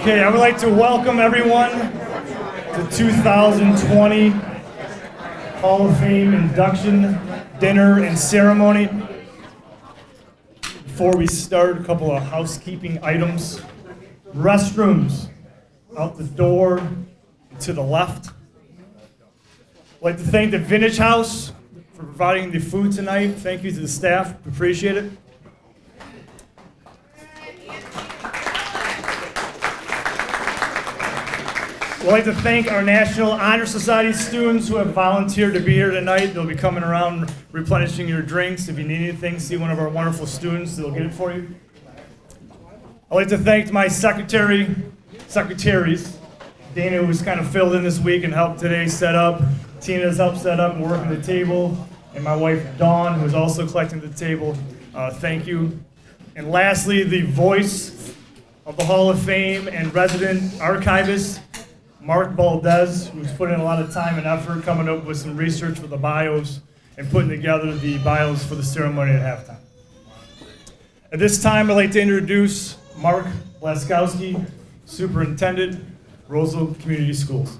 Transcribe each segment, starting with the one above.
Okay, I would like to welcome everyone to 2020 Hall of Fame induction dinner and ceremony. Before we start, a couple of housekeeping items. Restrooms out the door to the left. I'd like to thank the Vintage House for providing the food tonight. Thank you to the staff, appreciate it. I'd like to thank our National Honor Society students who have volunteered to be here tonight. They'll be coming around replenishing your drinks. If you need anything, see one of our wonderful students. They'll get it for you. I'd like to thank my secretaries, Dana, who's kind of filled in this week and helped today set up. Tina's helped set up and working the table. And my wife, Dawn, who's also collecting the table. Thank you. And lastly, the voice of the Hall of Fame and resident archivist, Mark Valdez, who's put in a lot of time and effort coming up with some research for the bios and putting together the bios for the ceremony at halftime. At this time, I'd like to introduce Mark Blaskowski, Superintendent, Roseville Community Schools.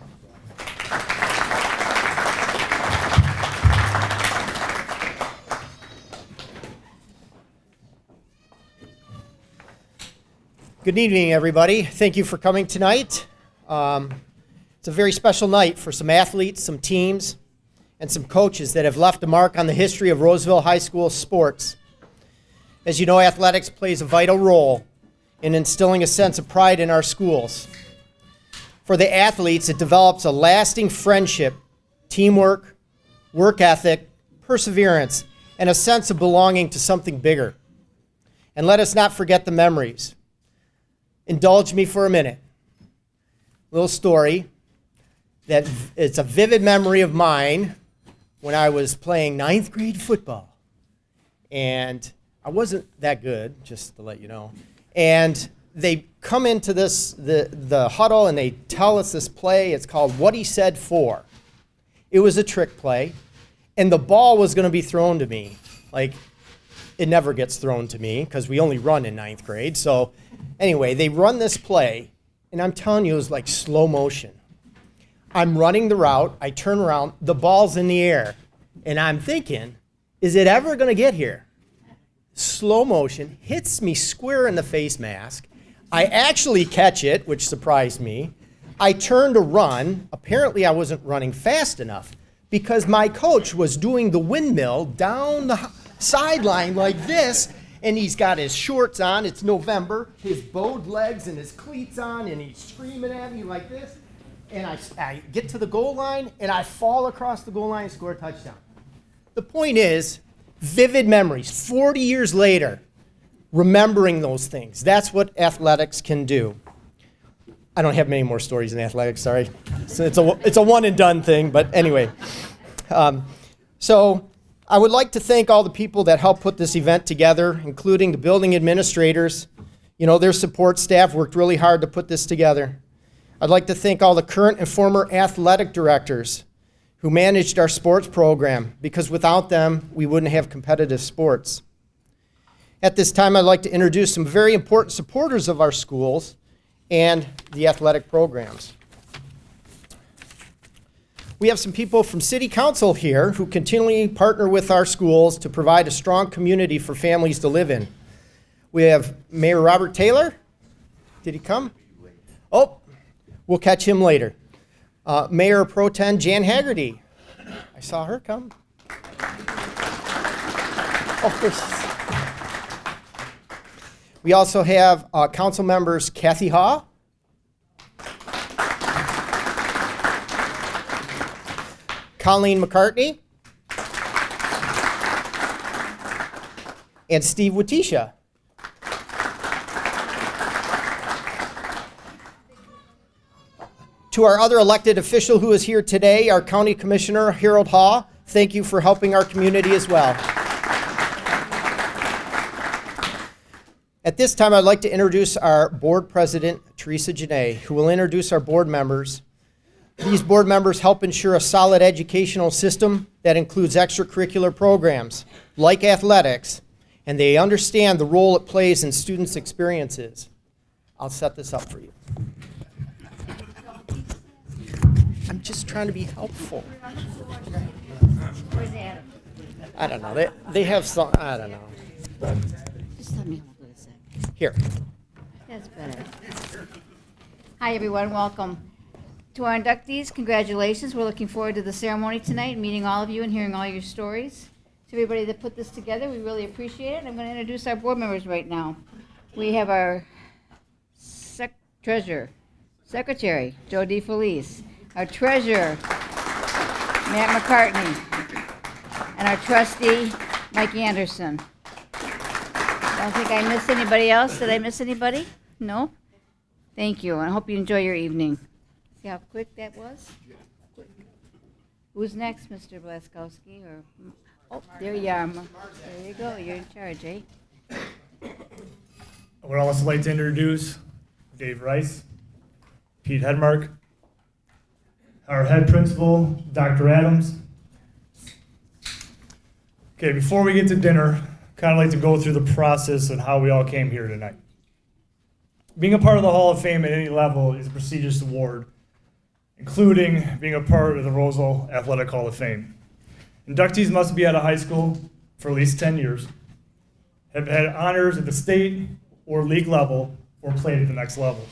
Good evening, everybody. Thank you for coming tonight. It's a very special night for some athletes, some teams, and some coaches that have left a mark on the history of Roseville High School sports. As you know, athletics plays a vital role in instilling a sense of pride in our schools. For the athletes, it develops a lasting friendship, teamwork, work ethic, perseverance, and a sense of belonging to something bigger. And let us not forget the memories. Indulge me for a minute. Little story that it's a vivid memory of mine when I was playing 9th grade football. And I wasn't that good, just to let you know. And they come into the huddle and they tell us this play. It's called What He Said For. It was a trick play. And the ball was going to be thrown to me. Like, it never gets thrown to me because we only run in 9th grade. So anyway, they run this play. And I'm telling you, it was like slow motion. I'm running the route. I turn around. The ball's in the air. And I'm thinking, is it ever going to get here? Slow motion, hits me square in the face mask. I actually catch it, which surprised me. I turn to run. Apparently, I wasn't running fast enough because my coach was doing the windmill down the sideline like this. And he's got his shorts on, it's November, his bowed legs and his cleats on, and he's screaming at me like this. And I get to the goal line, and I fall across the goal line and score a touchdown. The point is, vivid memories, 40 years later, remembering those things. That's what athletics can do. I don't have many more stories in athletics, sorry. So it's a one and done thing, but anyway. So I would like to thank all the people that helped put this event together, including the building administrators. You know, their support staff worked really hard to put this together. I'd like to thank all the current and former athletic directors who managed our sports program, because without them, we wouldn't have competitive sports. At this time, I'd like to introduce some very important supporters of our schools and the athletic programs. We have some people from City Council here who continually partner with our schools to provide a strong community for families to live in. We have Mayor Robert Taylor. Did he come? Oh, we'll catch him later. Mayor Pro Tem Jan Haggerty. I saw her come. Of course. We also have council members Kathy Haw, Colleen McCartney, and Steve Watisha. To our other elected official who is here today, our County Commissioner Harold Haw, thank you for helping our community as well. At this time, I'd like to introduce our board president, Teresa Janae, who will introduce our board members. These board members help ensure a solid educational system that includes extracurricular programs like athletics, and they understand the role it plays in students' experiences. I'll set this up for you. I'm just trying to be helpful. Where's Adam? I don't know. They have some, I don't know. Just let me hold it a sec. Here. That's better. Hi, everyone. Welcome to our inductees. Congratulations. We're looking forward to the ceremony tonight, meeting all of you and hearing all your stories. To everybody that put this together, we really appreciate it. And I'm going to introduce our board members right now. We have our Secretary, Joe DeFelice, our treasurer, Matt McCartney, and our trustee, Mike Anderson. I don't think I missed anybody else. Did I miss anybody? No? Thank you, and I hope you enjoy your evening. See how quick that was? Who's next, Mr. Blaskowski? Oh, there you are. There you go. You're in charge, eh? I would also like to introduce Dave Rice, Pete Hedmark, our head principal, Dr. Adams. Okay, before we get to dinner, kind of like to go through the process and how we all came here tonight. Being a part of the Hall of Fame at any level is a prestigious award, including being a part of the Roseville Athletic Hall of Fame. Inductees must be at a high school for at least 10 years, have had honors at the state or league level, or played at the next level.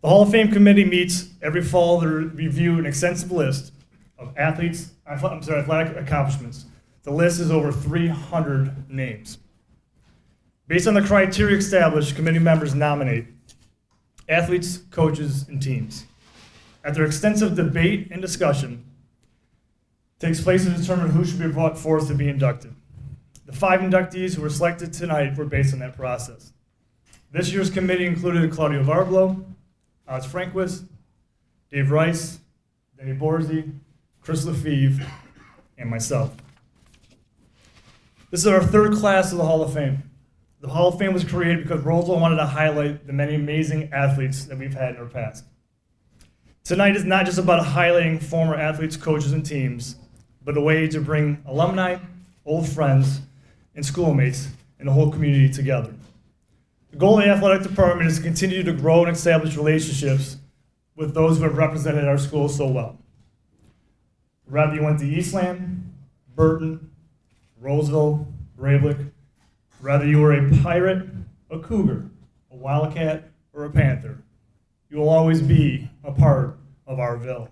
The Hall of Fame committee meets every fall to review an extensive list of athletic accomplishments. The list is over 300 names. Based on the criteria established, committee members nominate athletes, coaches, and teams. After extensive debate and discussion, takes place to determine who should be brought forth to be inducted. The 5 inductees who were selected tonight were based on that process. This year's committee included Claudio Varblo, Oz Franquist, Dave Rice, Denny Borzi, Chris Lefevre, and myself. This is our 3rd class of the Hall of Fame. The Hall of Fame was created because Roseville wanted to highlight the many amazing athletes that we've had in our past. Tonight is not just about highlighting former athletes, coaches, and teams, but a way to bring alumni, old friends, and schoolmates, and the whole community together. The goal of the athletic department is to continue to grow and establish relationships with those who have represented our school so well. Whether you went to Eastland, Burton, Roseville, Brablec, whether you were a Pirate, a Cougar, a Wildcat, or a Panther, you will always be a part of our Ville.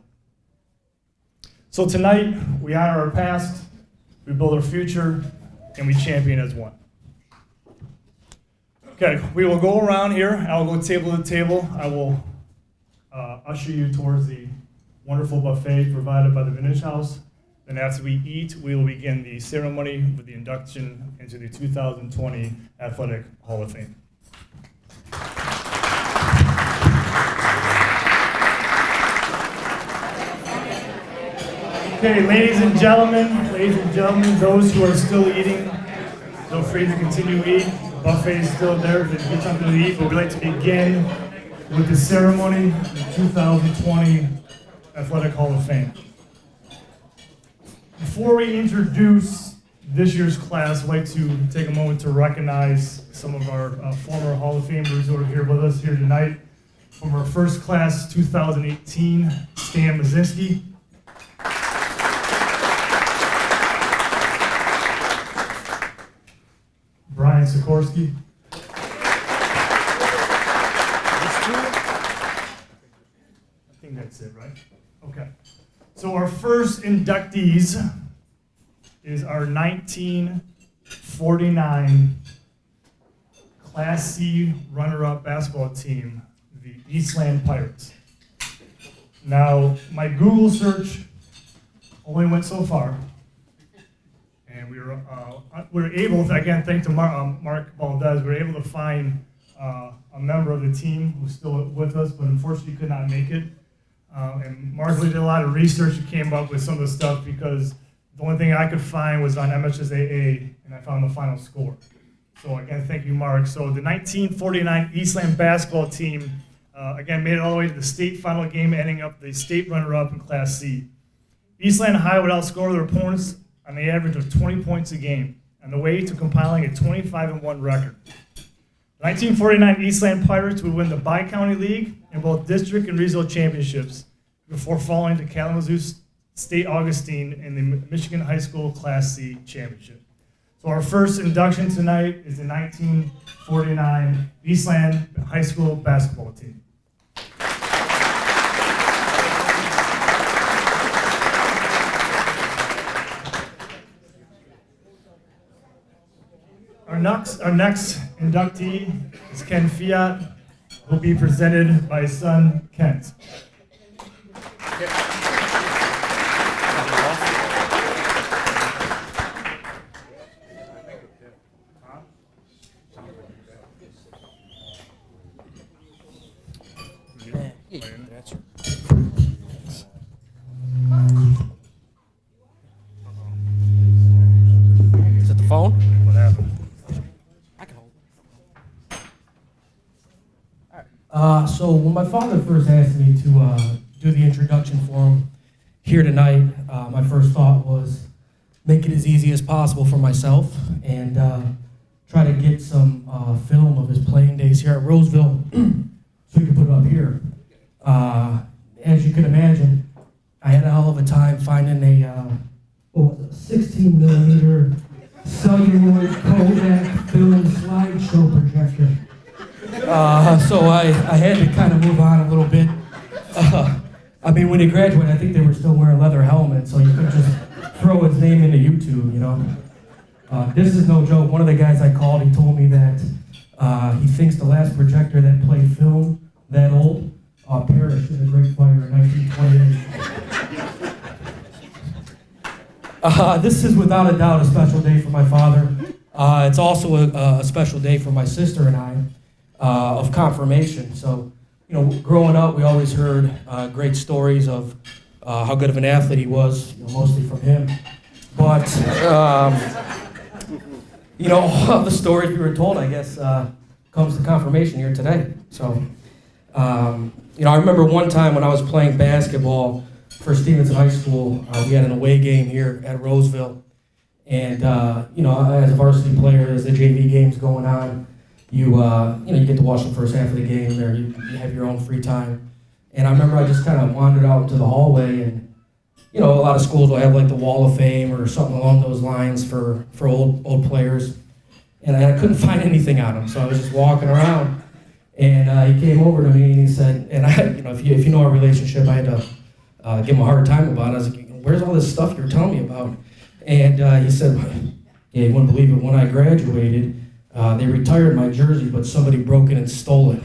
So tonight, we honor our past, we build our future, and we champion as one. Okay, we will go around here. I'll go table to table. I will usher you towards the wonderful buffet provided by the Vintage House. Then after we eat, we will begin the ceremony with the induction into the 2020 Athletic Hall of Fame. Okay, ladies and gentlemen, those who are still eating, feel free to continue to eat. The buffet is still there if you get something to eat, but we'd like to begin with the ceremony of the 2020 Athletic Hall of Fame. Before we introduce this year's class, I'd like to take a moment to recognize some of our former Hall of Famers who are here with us here tonight. From our first class, 2018, Stan Mazinski. Brian Sikorsky. I think that's it, right? Okay. So our first inductees is our 1949 Class C runner-up basketball team, the Eastland Pirates. Now, my Google search only went so far, and we were able to, again, thanks to Mark Valdez, we were able to find a member of the team who's still with us, but unfortunately could not make it. And Mark did a lot of research and came up with some of the stuff because the only thing I could find was on MSSAA, and I found the final score. So again, thank you, Mark. So the 1949 Eastland basketball team, again, made it all the way to the state final game, ending up the state runner-up in Class C. Eastland High would outscore their opponents on the average of 20 points a game, on the way to compiling a 25-1 record. 1949 Eastland Pirates would win the Bi-County League and both district and regional championships before falling to Kalamazoo State Augustine in the Michigan High School Class C championship. So our first induction tonight is the 1949 Eastland High School basketball team. Our next inductee is Ken Fiott, who will be presented by his son, Kent. Is it the phone? What happened? I can hold it. So when my father first asked me to do the introduction for him here tonight, my first thought was make it as easy as possible for myself and try to get some film of his playing days here at Roseville so we can put it up here. As you can imagine, I had a hell of a time finding a 16 millimeter celluloid Kodak film slideshow projector. So I had to kind of move on a little bit. I mean, when he graduated, I think they were still wearing leather helmets, so you couldn't just throw his name into YouTube, you know. This is no joke. One of the guys I called, he told me that he thinks the last projector that played film that old perished in the Great Fire in 1928. This is without a doubt a special day for my father. It's also a special day for my sister and I of confirmation. So, you know, growing up, we always heard great stories of how good of an athlete he was, you know, mostly from him. But, you know, all the stories we were told, I guess, comes to confirmation here today. So, you know, I remember one time when I was playing basketball for Stevenson High School, we had an away game here at Roseville. And, you know, as a varsity player, as the JV game's going on, you know, you get to watch the first half of the game there. You have your own free time. And I remember I just kind of wandered out into the hallway and, you know, a lot of schools will have like the Wall of Fame or something along those lines for old players. And I couldn't find anything on him, so I was just walking around. And he came over to me and he said, and I, you know, if you know our relationship, I had to give him a hard time about it. I was like, where's all this stuff you're telling me about? And he said, yeah, you wouldn't believe it, when I graduated, they retired my jersey, but somebody broke it and stole it.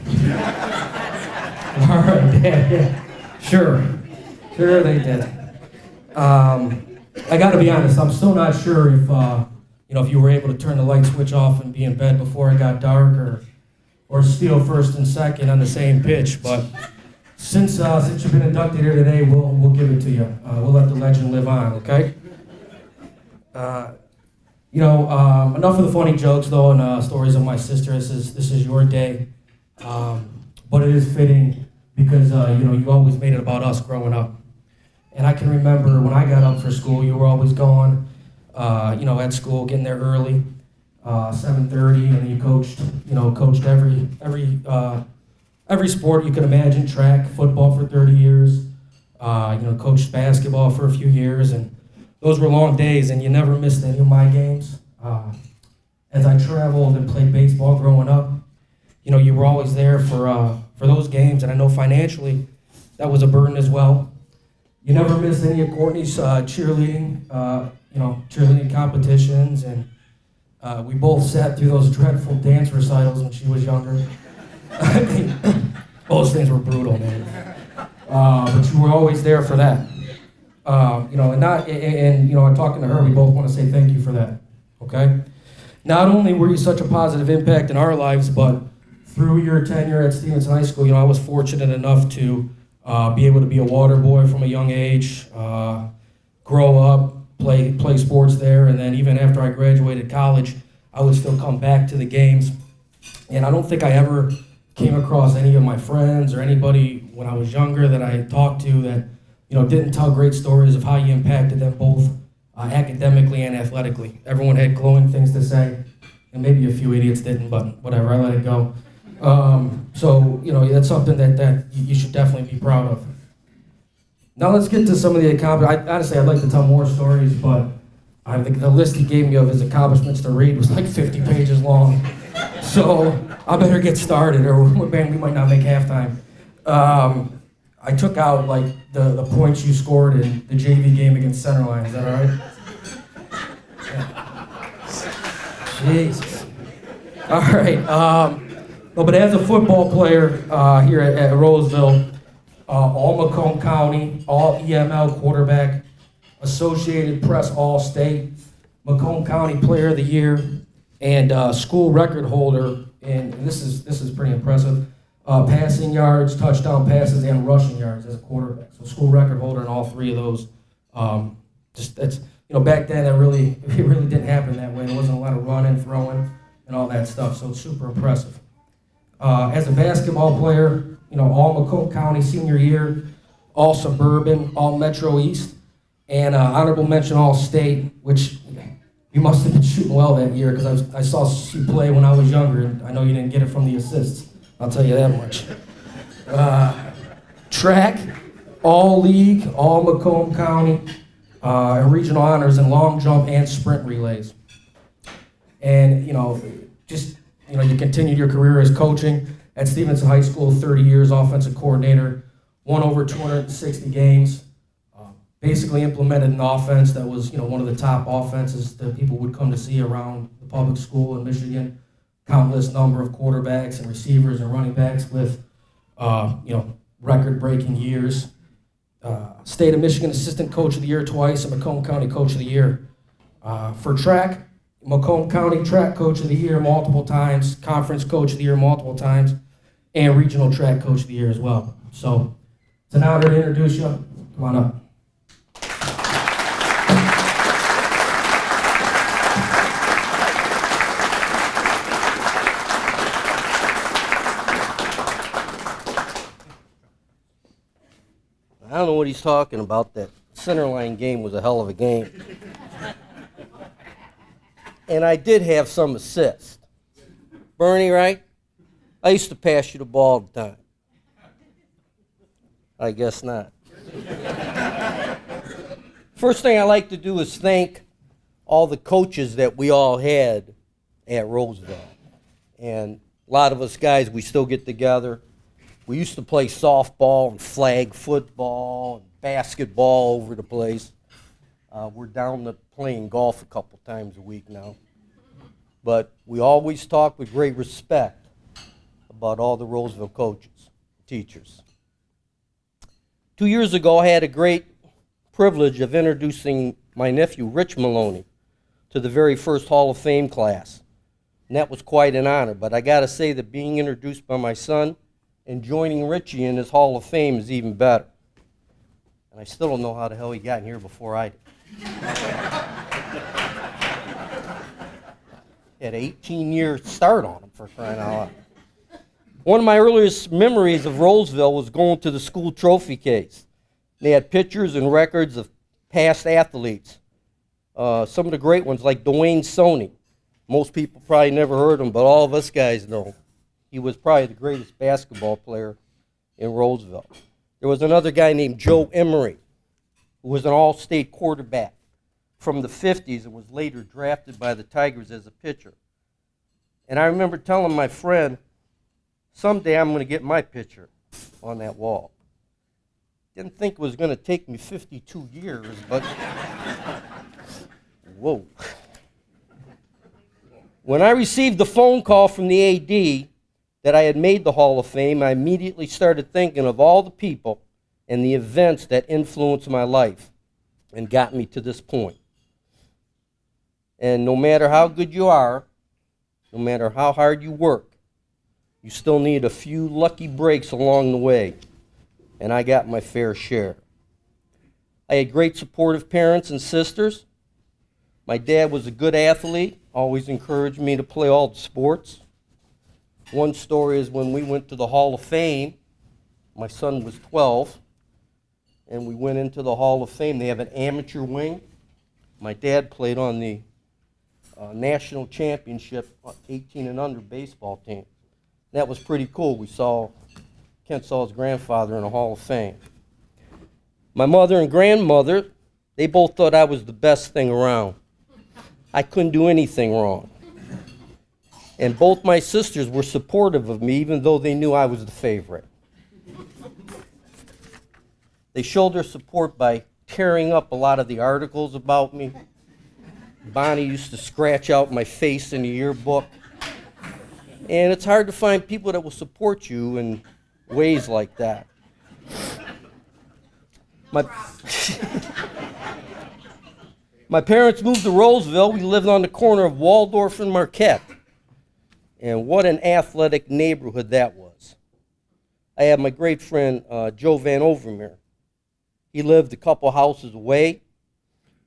All right, yeah, sure they did. I got to be honest, I'm still not sure if, you know, if you were able to turn the light switch off and be in bed before it got dark, or steal first and second on the same pitch. But since you've been inducted here today, we'll give it to you. We'll let the legend live on, okay? You know, enough of the funny jokes though and stories of my sister. This is your day, but it is fitting because you know, you always made it about us growing up. And I can remember when I got up for school, you were always going, you know, at school, getting there early, 7:30, and you coached every sport you could imagine: track, football for 30 years, you know, coached basketball for a few years, and those were long days, and you never missed any of my games. As I traveled and played baseball growing up, you know, you were always there for those games, and I know financially that was a burden as well. You never missed any of Courtney's cheerleading, you know, cheerleading competitions, and we both sat through those dreadful dance recitals when she was younger. I mean, those things were brutal, man. But you were always there for that. You know, and you know, I'm talking to her, we both want to say thank you for that, okay? Not only were you such a positive impact in our lives, but through your tenure at Stevenson High School, you know, I was fortunate enough to be able to be a water boy from a young age, grow up, play sports there, and then even after I graduated college, I would still come back to the games. And I don't think I ever came across any of my friends or anybody when I was younger that I talked to that, you know, didn't tell great stories of how you impacted them both academically and athletically. Everyone had glowing things to say. and maybe a few idiots didn't, but whatever, I let it go. So, that's something that you should definitely be proud of. Now let's get to some of the accomplishments. Honestly, I'd like to tell more stories, but I think the list he gave me of his accomplishments to read was like 50 pages long. So I better get started, or man, we might not make halftime. I took out like the points you scored in the JV game against Centerline. Is that all right? Yeah. Jesus. All right. No, but as a football player here at Roseville, all Macomb County, all EML quarterback, Associated Press All-State, Macomb County Player of the Year, and school record holder. And this is pretty impressive. Passing yards, touchdown passes, and rushing yards as a quarterback. So school record holder in all three of those. Back then it really didn't happen that way. There wasn't a lot of running, throwing, and all that stuff. So it's super impressive. As a basketball player, all Macomb County senior year, all suburban, all Metro East, and honorable mention all state, which you must have been shooting well that year because I saw you play when I was younger, and I know you didn't get it from the assists. I'll tell you that much. Track, all league, all Macomb County, and regional honors in long jump and sprint relays. And, you continued your career as coaching at Stevenson High School, 30 years, offensive coordinator, won over 260 games, basically implemented an offense that was, one of the top offenses that people would come to see around the public school in Michigan. Countless number of quarterbacks and receivers and running backs with, record-breaking years. State of Michigan Assistant Coach of the Year twice and Macomb County Coach of the Year. For track, Macomb County Track Coach of the Year multiple times, Conference Coach of the Year multiple times, and Regional Track Coach of the Year as well. So it's an honor to introduce you. Come on up. I don't know what he's talking about. That Centerline game was a hell of a game. And I did have some assists. Bernie, right? I used to pass you the ball all the time. I guess not. First thing I like to do is thank all the coaches that we all had at Roseville. And a lot of us guys, we still get together. We used to play softball and flag football and basketball over the place. We're down to playing golf a couple times a week now. But we always talk with great respect about all the Roseville coaches, teachers. 2 years ago, I had a great privilege of introducing my nephew, Rich Maloney, to the very first Hall of Fame class. And that was quite an honor. But I got to say that being introduced by my son and joining Richie in his Hall of Fame is even better. And I still don't know how the hell he got in here before I did. Had an 18-year start on him, for crying out loud. One of my earliest memories of Roseville was going to the school trophy case. They had pictures and records of past athletes. Some of the great ones like Dwayne Stoney. Most people probably never heard him, but all of us guys know him. He was probably the greatest basketball player in Roseville. There was another guy named Joe Emery, who was an all-state quarterback from the 50s and was later drafted by the Tigers as a pitcher. And I remember telling my friend, someday I'm going to get my picture on that wall. Didn't think it was going to take me 52 years, but whoa. When I received the phone call from the AD that I had made the Hall of Fame, I immediately started thinking of all the people and the events that influenced my life and got me to this point. And no matter how good you are, no matter how hard you work, you still need a few lucky breaks along the way. And I got my fair share. I had great supportive parents and sisters. My dad was a good athlete, always encouraged me to play all the sports. One story is when we went to the Hall of Fame, my son was 12, and we went into the Hall of Fame. They have an amateur wing. My dad played on the national championship 18 and under baseball team. That was pretty cool. Kent saw his grandfather in the Hall of Fame. My mother and grandmother, they both thought I was the best thing around. I couldn't do anything wrong. And both my sisters were supportive of me, even though they knew I was the favorite. They showed their support by tearing up a lot of the articles about me. Bonnie used to scratch out my face in the yearbook. And it's hard to find people that will support you in ways like that. My parents moved to Roseville. We lived on the corner of Waldorf and Marquette. And what an athletic neighborhood that was. I had my great friend, Joe Van Overmeer. He lived a couple houses away.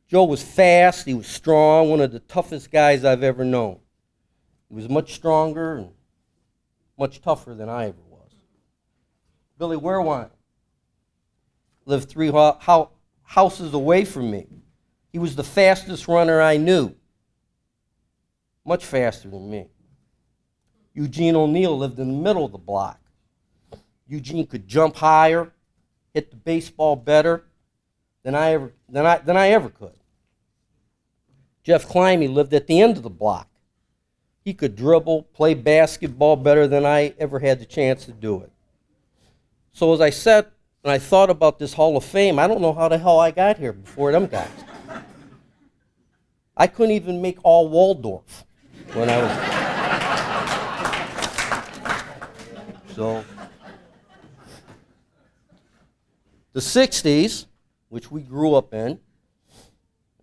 Joe was fast, he was strong, one of the toughest guys I've ever known. He was much stronger and much tougher than I ever was. Billy Werewine lived 3 houses away from me. He was the fastest runner I knew, much faster than me. Eugene O'Neill lived in the middle of the block. Eugene could jump higher, hit the baseball better than I ever could. Jeff Climby lived at the end of the block. He could dribble, play basketball better than I ever had the chance to do it. So as I sat and I thought about this Hall of Fame, I don't know how the hell I got here before them guys. I couldn't even make all Waldorf when I was. So, the 60s, which we grew up in,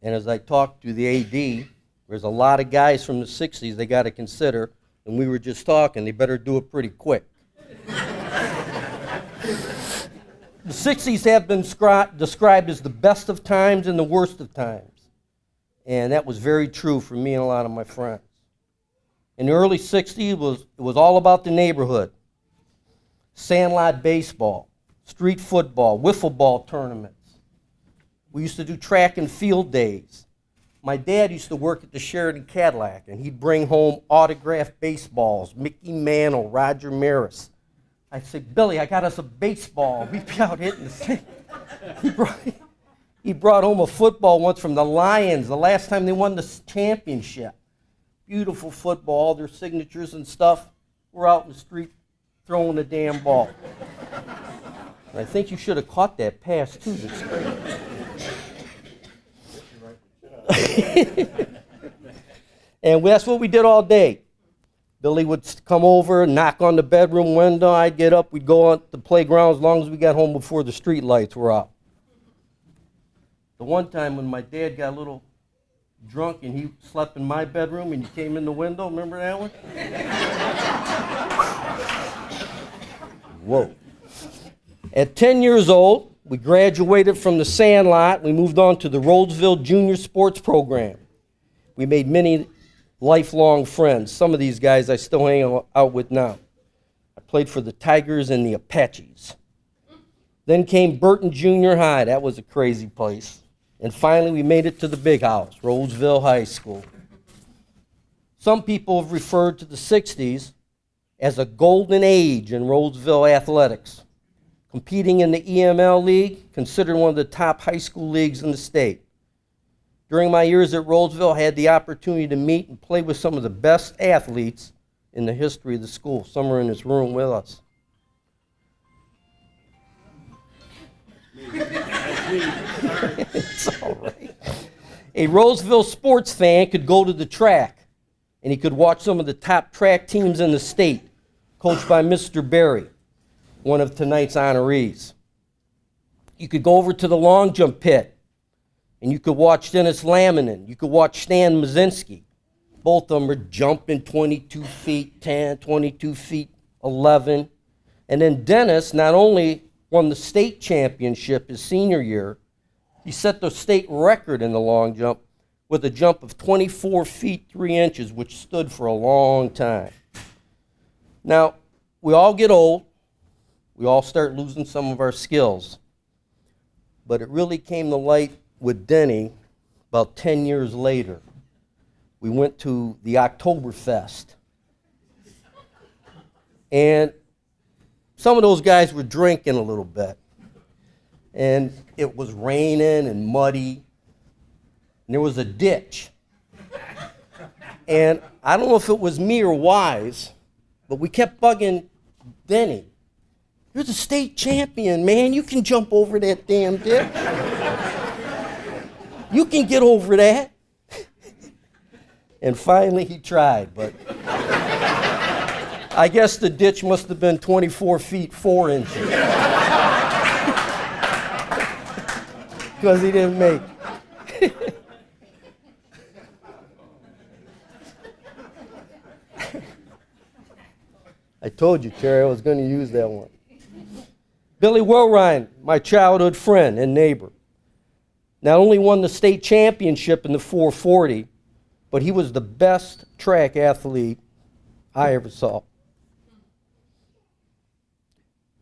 and as I talked to the AD, there's a lot of guys from the 60s they got to consider, and we were just talking, they better do it pretty quick. The 60s have been described as the best of times and the worst of times. And that was very true for me and a lot of my friends. In the early 60s, it was all about the neighborhood. Sandlot baseball, street football, wiffle ball tournaments. We used to do track and field days. My dad used to work at the Sheridan Cadillac, and he'd bring home autographed baseballs, Mickey Mantle, Roger Maris. I'd say, Billy, I got us a baseball. We'd be out hitting the thing. He brought home a football once from the Lions, the last time they won the championship. Beautiful football, all their signatures and stuff. We're out in the street throwing the damn ball. And I think you should have caught that pass, too. That's great. And that's what we did all day. Billy would come over, knock on the bedroom window. I'd get up. We'd go on the playground as long as we got home before the street lights were out. The one time when my dad got a little drunk and he slept in my bedroom and he came in the window, remember that one? Whoa. At 10 years old, we graduated from the Sandlot. We moved on to the Roseville Junior Sports Program. We made many lifelong friends. Some of these guys I still hang out with now. I played for the Tigers and the Apaches. Then came Burton Junior High. That was a crazy place. And finally, we made it to the big house, Roseville High School. Some people have referred to the 60s as a golden age in Roseville athletics. Competing in the EML League, considered one of the top high school leagues in the state. During my years at Roseville, I had the opportunity to meet and play with some of the best athletes in the history of the school. Some are in this room with us. It's all right. A Roseville sports fan could go to the track, and he could watch some of the top track teams in the state, coached by Mr. Berry, one of tonight's honorees. You could go over to the long jump pit, and you could watch Dennis Laminin. You could watch Stan Mazinski. Both of them are jumping 22 feet 10, 22 feet 11. And then Dennis not only won the state championship his senior year, he set the state record in the long jump with a jump of 24 feet 3 inches, which stood for a long time. Now, we all get old. We all start losing some of our skills. But it really came to light with Denny about 10 years later. we went to the Oktoberfest. And some of those guys were drinking a little bit. And it was raining and muddy. And there was a ditch. And I don't know if it was me or Wise, but we kept bugging Denny. You're the state champion, man. You can jump over that damn ditch. You can get over that. And finally he tried, but I guess the ditch must have been 24 feet 4 inches. Because he didn't make it. I told you, Terry, I was going to use that one. Billy Wilrine, my childhood friend and neighbor, not only won the state championship in the 440, but he was the best track athlete I ever saw.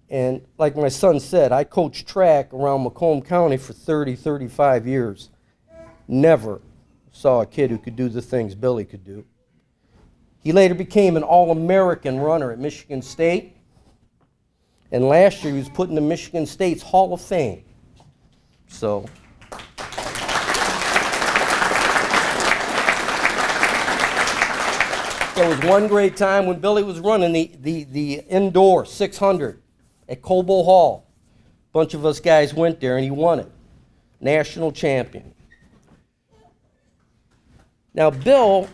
And like my son said, I coached track around Macomb County for 30, 35 years. Never saw a kid who could do the things Billy could do. He later became an All-American runner at Michigan State. And last year he was put in the Michigan State's Hall of Fame. So. There was one great time when Billy was running the indoor 600 at Cobo Hall. A bunch of us guys went there and he won it. National champion. Now Bill,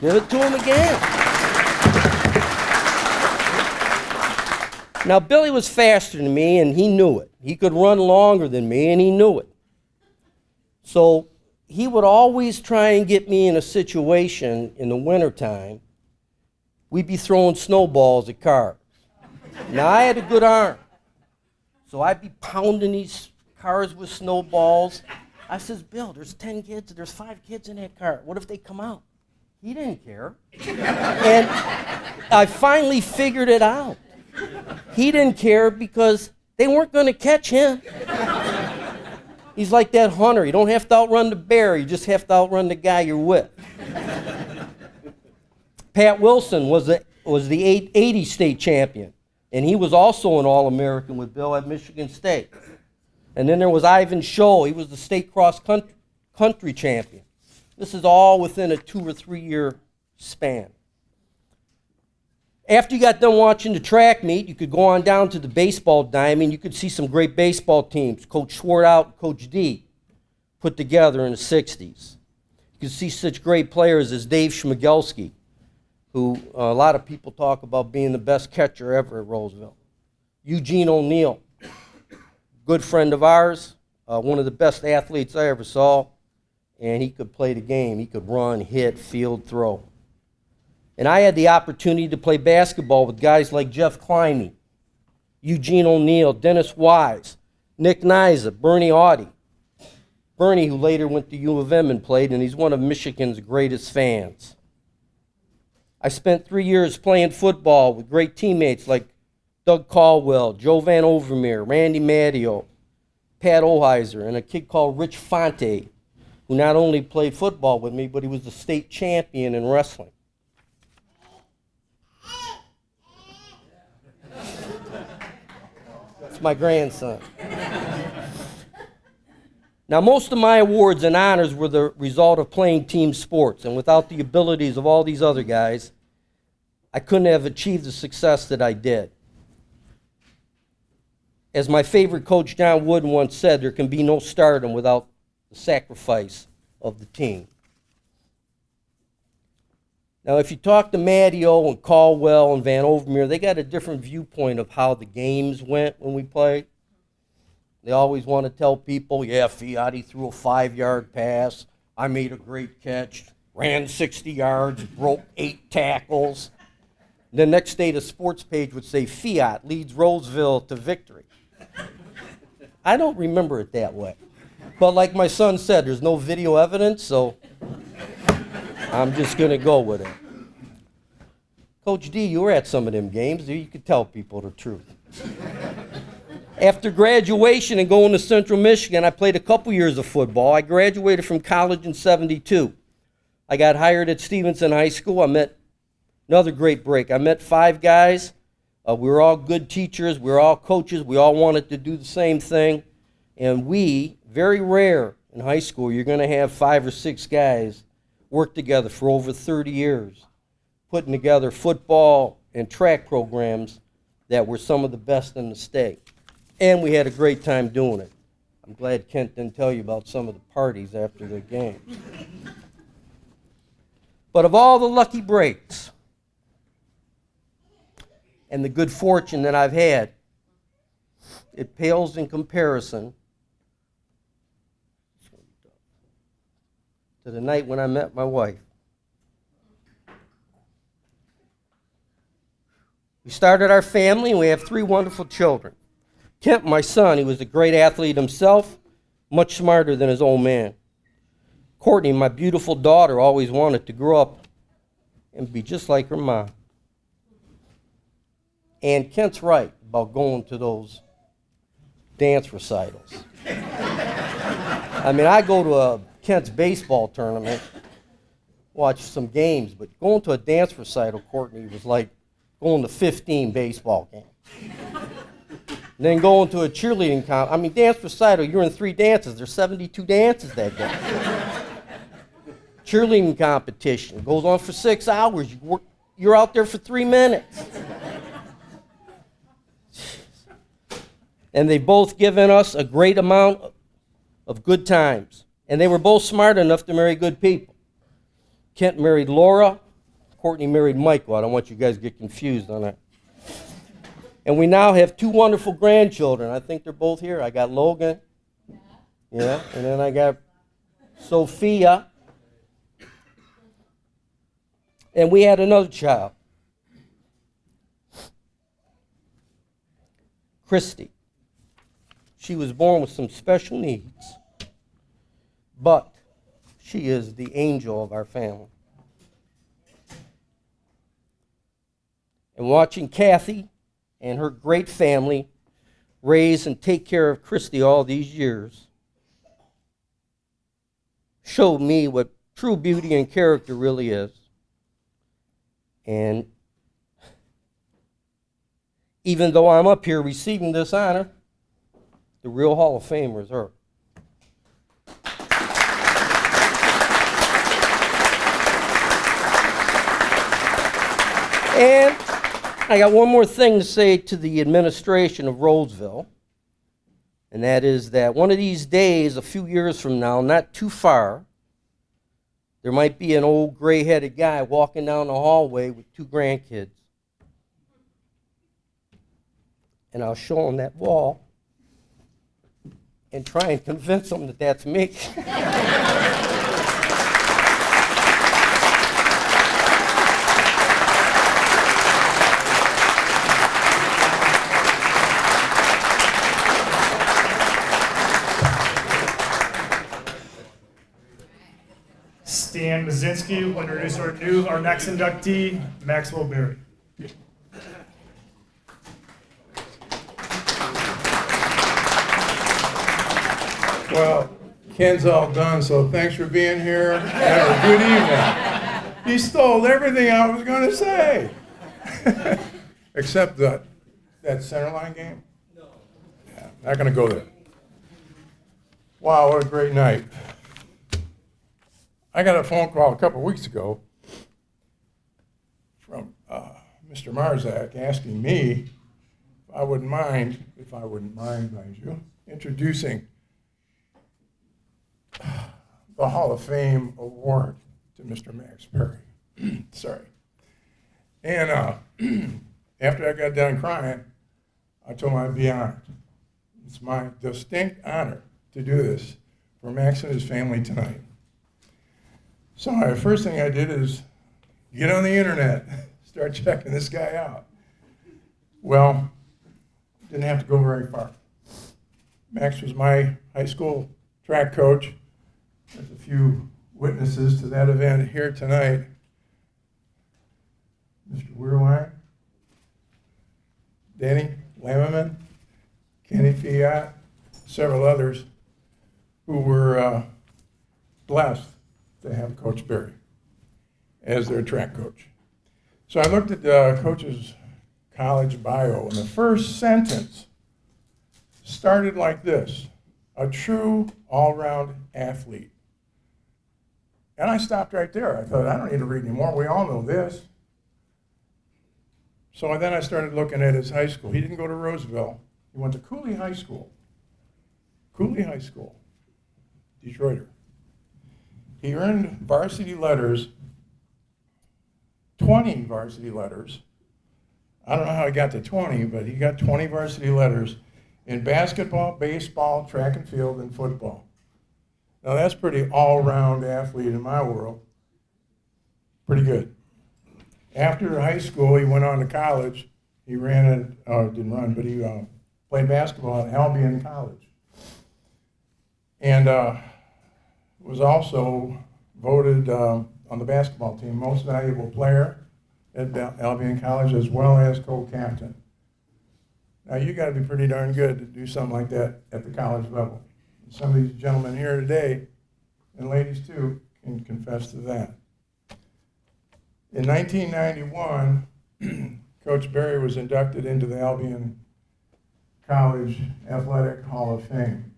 give it to him again. Now Billy was faster than me and he knew it. He could run longer than me and he knew it. So he would always try and get me in a situation in the wintertime. We'd be throwing snowballs at cars. Now I had a good arm. So I'd be pounding these cars with snowballs. I says, Bill, there's 10 kids, there's 5 kids in that car. What if they come out? He didn't care. And I finally figured it out. He didn't care because they weren't going to catch him. He's like that hunter. You don't have to outrun the bear. You just have to outrun the guy you're with. Pat Wilson was the 80 state champion. And he was also an All-American with Bill at Michigan State. And then there was Ivan Scholl. He was the state cross-country champion. This is all within a 2 or 3 year span. After you got done watching the track meet, you could go on down to the baseball diamond. You could see some great baseball teams, Coach Schwartout and Coach D, put together in the 60s. You could see such great players as Dave Schmigelski, who a lot of people talk about being the best catcher ever at Roseville. Eugene O'Neill, good friend of ours, one of the best athletes I ever saw, and he could play the game. He could run, hit, field, throw. And I had the opportunity to play basketball with guys like Jeff Climby, Eugene O'Neill, Dennis Wise, Nick Niza, Bernie Audie. Bernie, who later went to U of M and played, and he's one of Michigan's greatest fans. I spent 3 years playing football with great teammates like Doug Caldwell, Joe Van Overmeer, Randy Matteo, Pat Ohiser, and a kid called Rich Fonte, who not only played football with me, but he was the state champion in wrestling. It's my grandson. Now, most of my awards and honors were the result of playing team sports, and without the abilities of all these other guys, I couldn't have achieved the success that I did. As my favorite coach, John Wooden, once said, there can be no stardom without the sacrifice of the team. Now, if you talk to Matteo and Caldwell and Van Overmeer, they got a different viewpoint of how the games went when we played. They always want to tell people, yeah, Fiott, he threw a 5-yard pass. I made a great catch, ran 60 yards, broke 8 tackles. The next day, the sports page would say, Fiott leads Roseville to victory. I don't remember it that way. But like my son said, there's no video evidence, so I'm just going to go with it. Coach D, you were at some of them games. You could tell people the truth. After graduation and going to Central Michigan, I played a couple years of football. I graduated from college in '72. I got hired at Stevenson High School. I met another great break. I met 5 guys. We were all good teachers. We were all coaches. We all wanted to do the same thing. And very rare in high school, you're going to have 5 or 6 guys work together for over 30 years, putting together football and track programs that were some of the best in the state. And we had a great time doing it. I'm glad Kent didn't tell you about some of the parties after the games. But of all the lucky breaks and the good fortune that I've had, it pales in comparison to the night when I met my wife. We started our family, and we have 3 wonderful children. Kent, my son, he was a great athlete himself, much smarter than his old man. Courtney, my beautiful daughter, always wanted to grow up and be just like her mom. And Kent's right about going to those dance recitals. I mean, I go to a Kent's baseball tournament, watch some games, but going to a dance recital, Courtney, was like going to 15 baseball games. And then going to a cheerleading dance recital, you're in 3 dances. There's 72 dances that day. Cheerleading competition goes on for 6 hours. You're out there for 3 minutes. And they've both given us a great amount of good times. And they were both smart enough to marry good people. Kent married Laura. Courtney married Michael. I don't want you guys to get confused on that. And we now have 2 wonderful grandchildren. I think they're both here. I got Logan. Yeah. And then I got Sophia. And we had another child, Christy. She was born with some special needs, but she is the angel of our family. And watching Kathy and her great family raise and take care of Christy all these years showed me what true beauty and character really is. And even though I'm up here receiving this honor, the real Hall of Famer is her. And I got one more thing to say to the administration of Roseville, and that is that one of these days, a few years from now, not too far, there might be an old gray-headed guy walking down the hallway with 2 grandkids. And I'll show him that wall and try and convince him that that's me. Stan Mazinski will introduce our next inductee, Maxwell Berry. Well, Ken's all done, so thanks for being here. Have a good evening. He stole everything I was going to say. Except that centerline game? No. Yeah, not going to go there. Wow, what a great night. I got a phone call a couple weeks ago from Mr. Marzak asking me if I wouldn't mind, mind you, introducing the Hall of Fame award to Mr. Max Berry. Sorry. And after I got done crying, I told him I'd be honored. It's my distinct honor to do this for Max and his family tonight. So the first thing I did is get on the internet, start checking this guy out. Well, didn't have to go very far. Max was my high school track coach. There's a few witnesses to that event here tonight. Mr. Weirwine, Danny Lammerman, Kenny Fiott, several others who were blessed to have Coach Berry. as their track coach. So I looked at the coach's college bio, and the first sentence started like this: a true all-round athlete. And I stopped right there. I thought, I don't need to read anymore. We all know this. So then I started looking at his high school. He didn't go to Roseville. He went to Cooley High School. Cooley High School, Detroiter. He earned varsity letters, 20 varsity letters. I don't know how he got to 20, but he got 20 varsity letters in basketball, baseball, track and field, and football. Now that's pretty all-round athlete in my world. Pretty good. After high school, he went on to college. He didn't run, but he played basketball at Albion College. And was also voted on the basketball team most valuable player at Albion College, as well as co-captain. Now you got to be pretty darn good to do something like that at the college level. Some of these gentlemen here today, and ladies too, can confess to that. In 1991, Coach Berry was inducted into the Albion College Athletic Hall of Fame.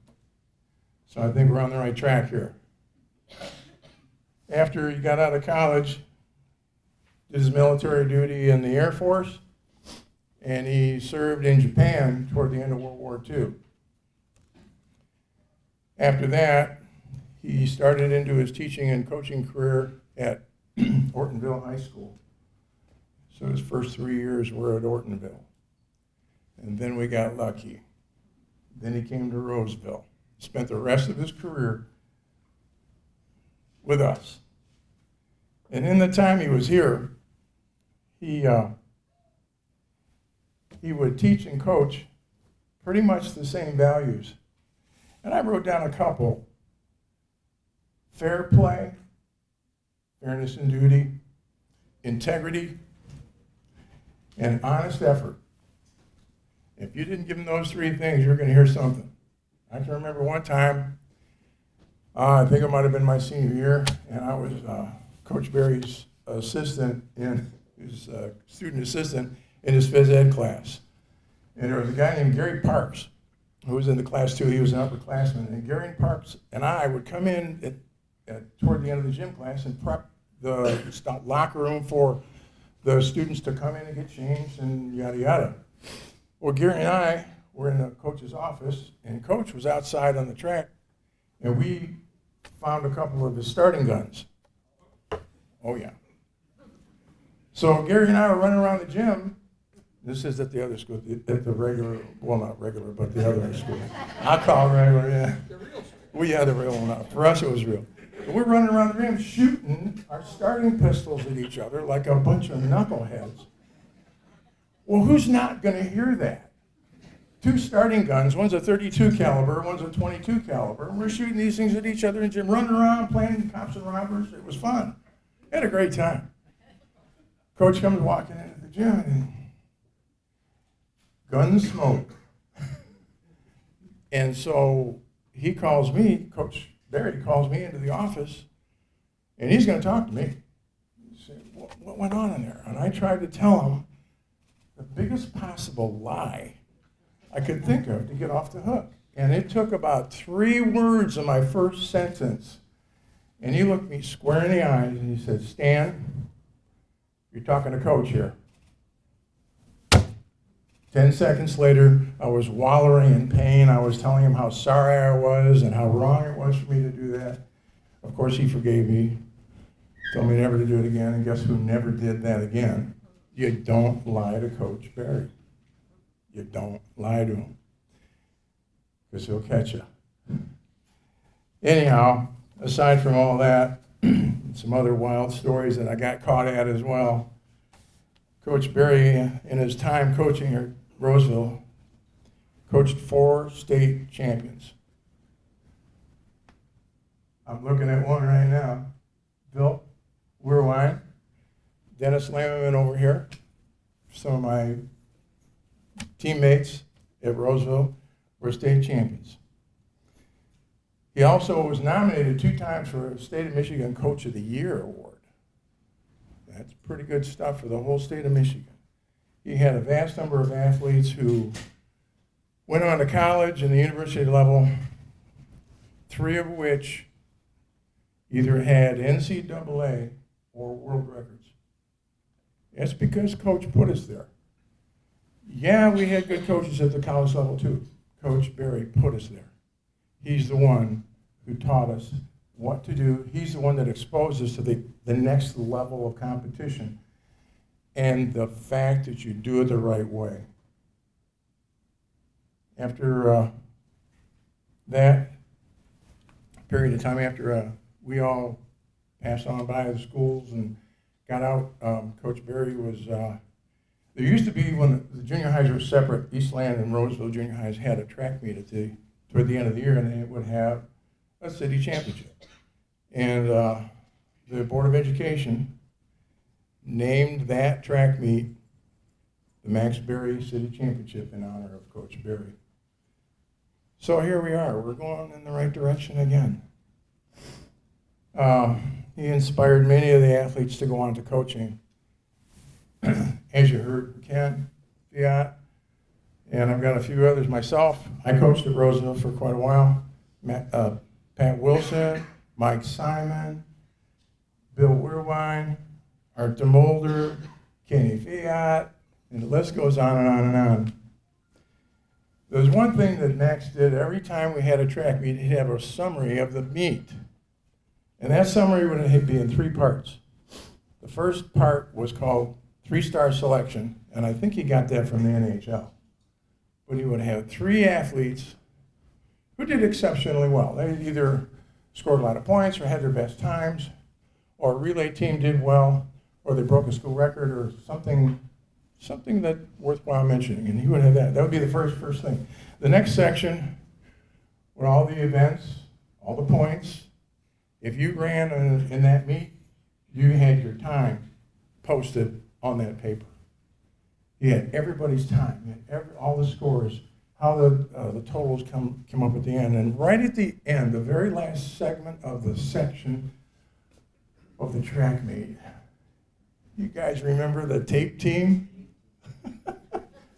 So I think we're on the right track here. After he got out of college, did his military duty in the Air Force, and he served in Japan toward the end of World War II. After that, he started into his teaching and coaching career at Ortonville High School. So his first 3 years were at Ortonville. And then we got lucky. Then he came to Roseville. Spent the rest of his career with us. And in the time he was here, he would teach and coach pretty much the same values. And I wrote down a couple: fair play, fairness and duty, integrity, and honest effort. If you didn't give him those three things, you're going to hear something. I can remember one time, I think it might have been my senior year, and I was Coach Berry's assistant, his student assistant in his phys ed class. And there was a guy named Gary Parks who was in the class too. He was an upperclassman. And Gary Parks and I would come in toward the end of the gym class and prep the locker room for the students to come in and get changed and yada yada. Well, Gary and I were in the coach's office, and Coach was outside on the track, and we found a couple of his starting guns. Oh, yeah. So Gary and I were running around the gym. This is at the other school, at the regular, well, not regular, but the other school. I call it regular, yeah. We had the real one. For us, it was real. But we're running around the gym shooting our starting pistols at each other like a bunch of knuckleheads. Well, who's not going to hear that? Two starting guns, one's a 32 caliber, one's a 22 caliber, and we're shooting these things at each other in the gym, running around, playing cops and robbers. It was fun. We had a great time. Coach comes walking into the gym, and guns smoke. And so he calls me, Coach Berry calls me into the office, and he's going to talk to me. He said, what went on in there? And I tried to tell him the biggest possible lie I could think of to get off the hook. And it took about 3 words of my first sentence. And he looked me square in the eyes and he said, Stan, you're talking to Coach here. 10 seconds later, I was wallowing in pain. I was telling him how sorry I was and how wrong it was for me to do that. Of course, he forgave me, told me never to do it again, and guess who never did that again? You don't lie to Coach Berry. You don't lie to him, because he'll catch you. Anyhow, aside from all that, some other wild stories that I got caught at as well, Coach Berry, in his time coaching at Roseville, coached 4 state champions. I'm looking at one right now. Bill Weirwine, Dennis Lammerman over here, some of my teammates at Roseville were state champions. He also was nominated 2 times for a State of Michigan Coach of the Year award. That's pretty good stuff for the whole state of Michigan. He had a vast number of athletes who went on to college and the university level, 3 of which either had NCAA or world records. That's because Coach put us there. Yeah, we had good coaches at the college level too. Coach Berry put us there. He's the one who taught us what to do. He's the one that exposed us to the next level of competition and the fact that you do it the right way. After that period of time, after we all passed on by the schools and got out, Coach Berry was, there used to be, when the junior highs were separate, Eastland and Roseville junior highs had a track meet toward the end of the year, and they would have a city championship. And the Board of Education named that track meet the Max Berry City Championship in honor of Coach Berry. So here we are. We're going in the right direction again. He inspired many of the athletes to go on to coaching. As you heard, Ken, Fiott, and I've got a few others myself. I coached at Roseville for quite a while. Pat Wilson, Mike Simon, Bill Weirwine, Art DeMolder, Kenny Fiott, and the list goes on and on and on. There was one thing that Max did every time we had a track meet. He'd have a summary of the meet. And that summary would be in 3 parts. The first part was called 3-star selection, and I think he got that from the NHL. But he would have 3 athletes who did exceptionally well. They either scored a lot of points or had their best times, or a relay team did well, or they broke a school record, or something that worthwhile mentioning. And he would have that. That would be the first thing. The next section were all the events, all the points. If you ran in that meet, you had your time posted on that paper. You had everybody's time, you had all the scores, how the totals come up at the end. And right at the end, the very last segment of the section of the track meet, you guys remember the tape team?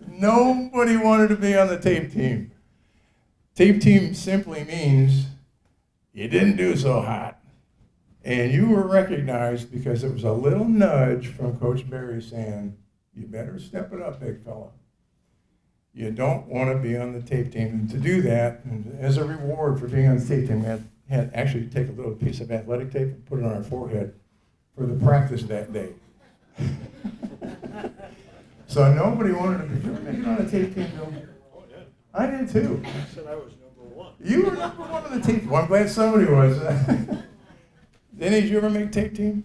Nobody wanted to be on the tape team. Tape team simply means you didn't do so hot. And you were recognized because it was a little nudge from Coach Berry saying, you better step it up, big fella. You don't want to be on the tape team. And to do that, and as a reward for being on the tape team, we had actually take a little piece of athletic tape and put it on our forehead for the practice that day. So nobody wanted to be. Did you ever make it on a tape team, Bill? Oh, yeah. I did too. I said I was number 1. You were number 1 on the tape. Well, I'm glad somebody was. Denny, did you ever make tape team?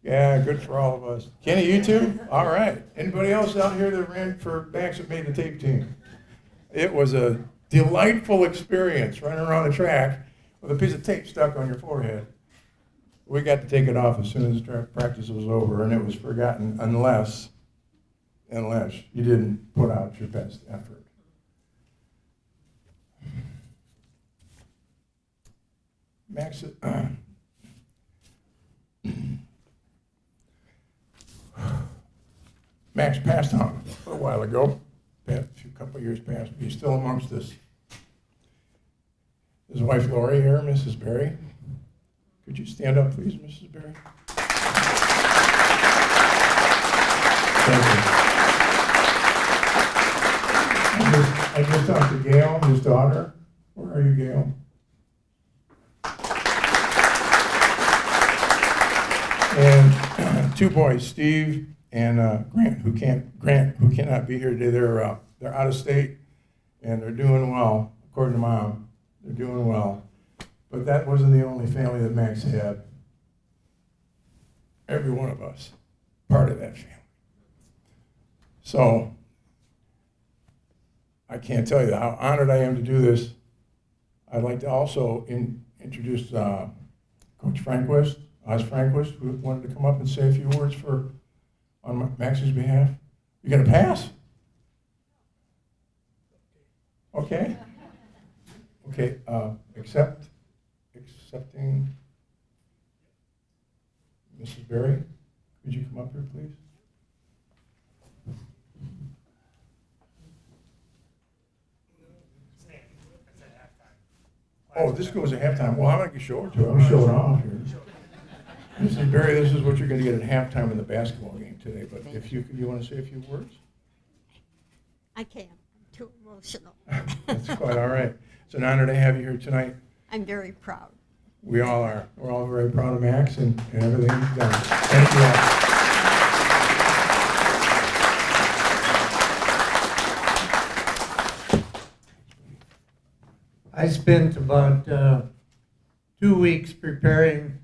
Yeah, good for all of us. Kenny, you too? All right. Anybody else out here that ran for Max that made the tape team? It was a delightful experience running around the track with a piece of tape stuck on your forehead. We got to take it off as soon as the practice was over, and it was forgotten unless you didn't put out your best effort. Max passed on a little while ago, a couple of years past, but he's still amongst us. His wife Lori here, Mrs. Berry. Could you stand up, please, Mrs. Berry? Thank you. I just talked to Gail, his daughter. Where are you, Gail? And 2 boys, Steve and Grant, who cannot be here today. They're out of state, and they're doing well, according to Mom. They're doing well. But that wasn't the only family that Max had. Every one of us, part of that family. So, I can't tell you how honored I am to do this. I'd like to also introduce Coach Franquist, Oz Franquist, who wanted to come up and say a few words on Max's behalf. You gonna pass? Okay. Okay, accepting Mrs. Berry, could you come up here, please? Oh, this goes at halftime. Well, I'm not going to show it to her. I'm showing off here. Mrs. Berry, this is what you're going to get at halftime in the basketball game today. But if you want to say a few words? I can't. I'm too emotional. That's quite all right. It's an honor to have you here tonight. I'm very proud. We all are. We're all very proud of Max and everything he's done. Thank you all. I spent about 2 weeks preparing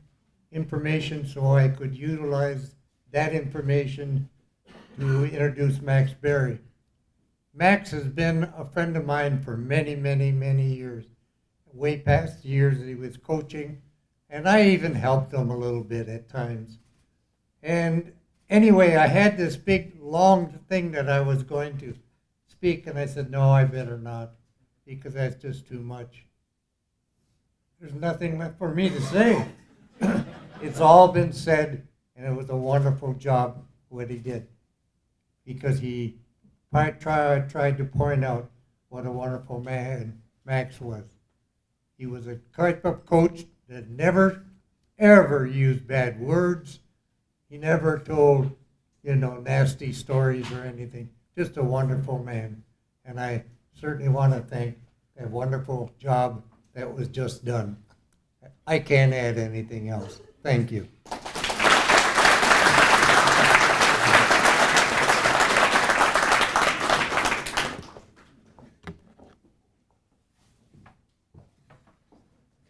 information so I could utilize that information to introduce Max Berry. Max has been a friend of mine for many, many, many years, way past the years that he was coaching, and I even helped him a little bit at times. And anyway, I had this big, long thing that I was going to speak, and I said, no, I better not, because that's just too much. There's nothing left for me to say. It's all been said, and it was a wonderful job what he did, because he tried to point out what a wonderful man Max was. He was a type of coach that never, ever used bad words. He never told, nasty stories or anything. Just a wonderful man. And I certainly want to thank that wonderful job that was just done. I can't add anything else. Thank you.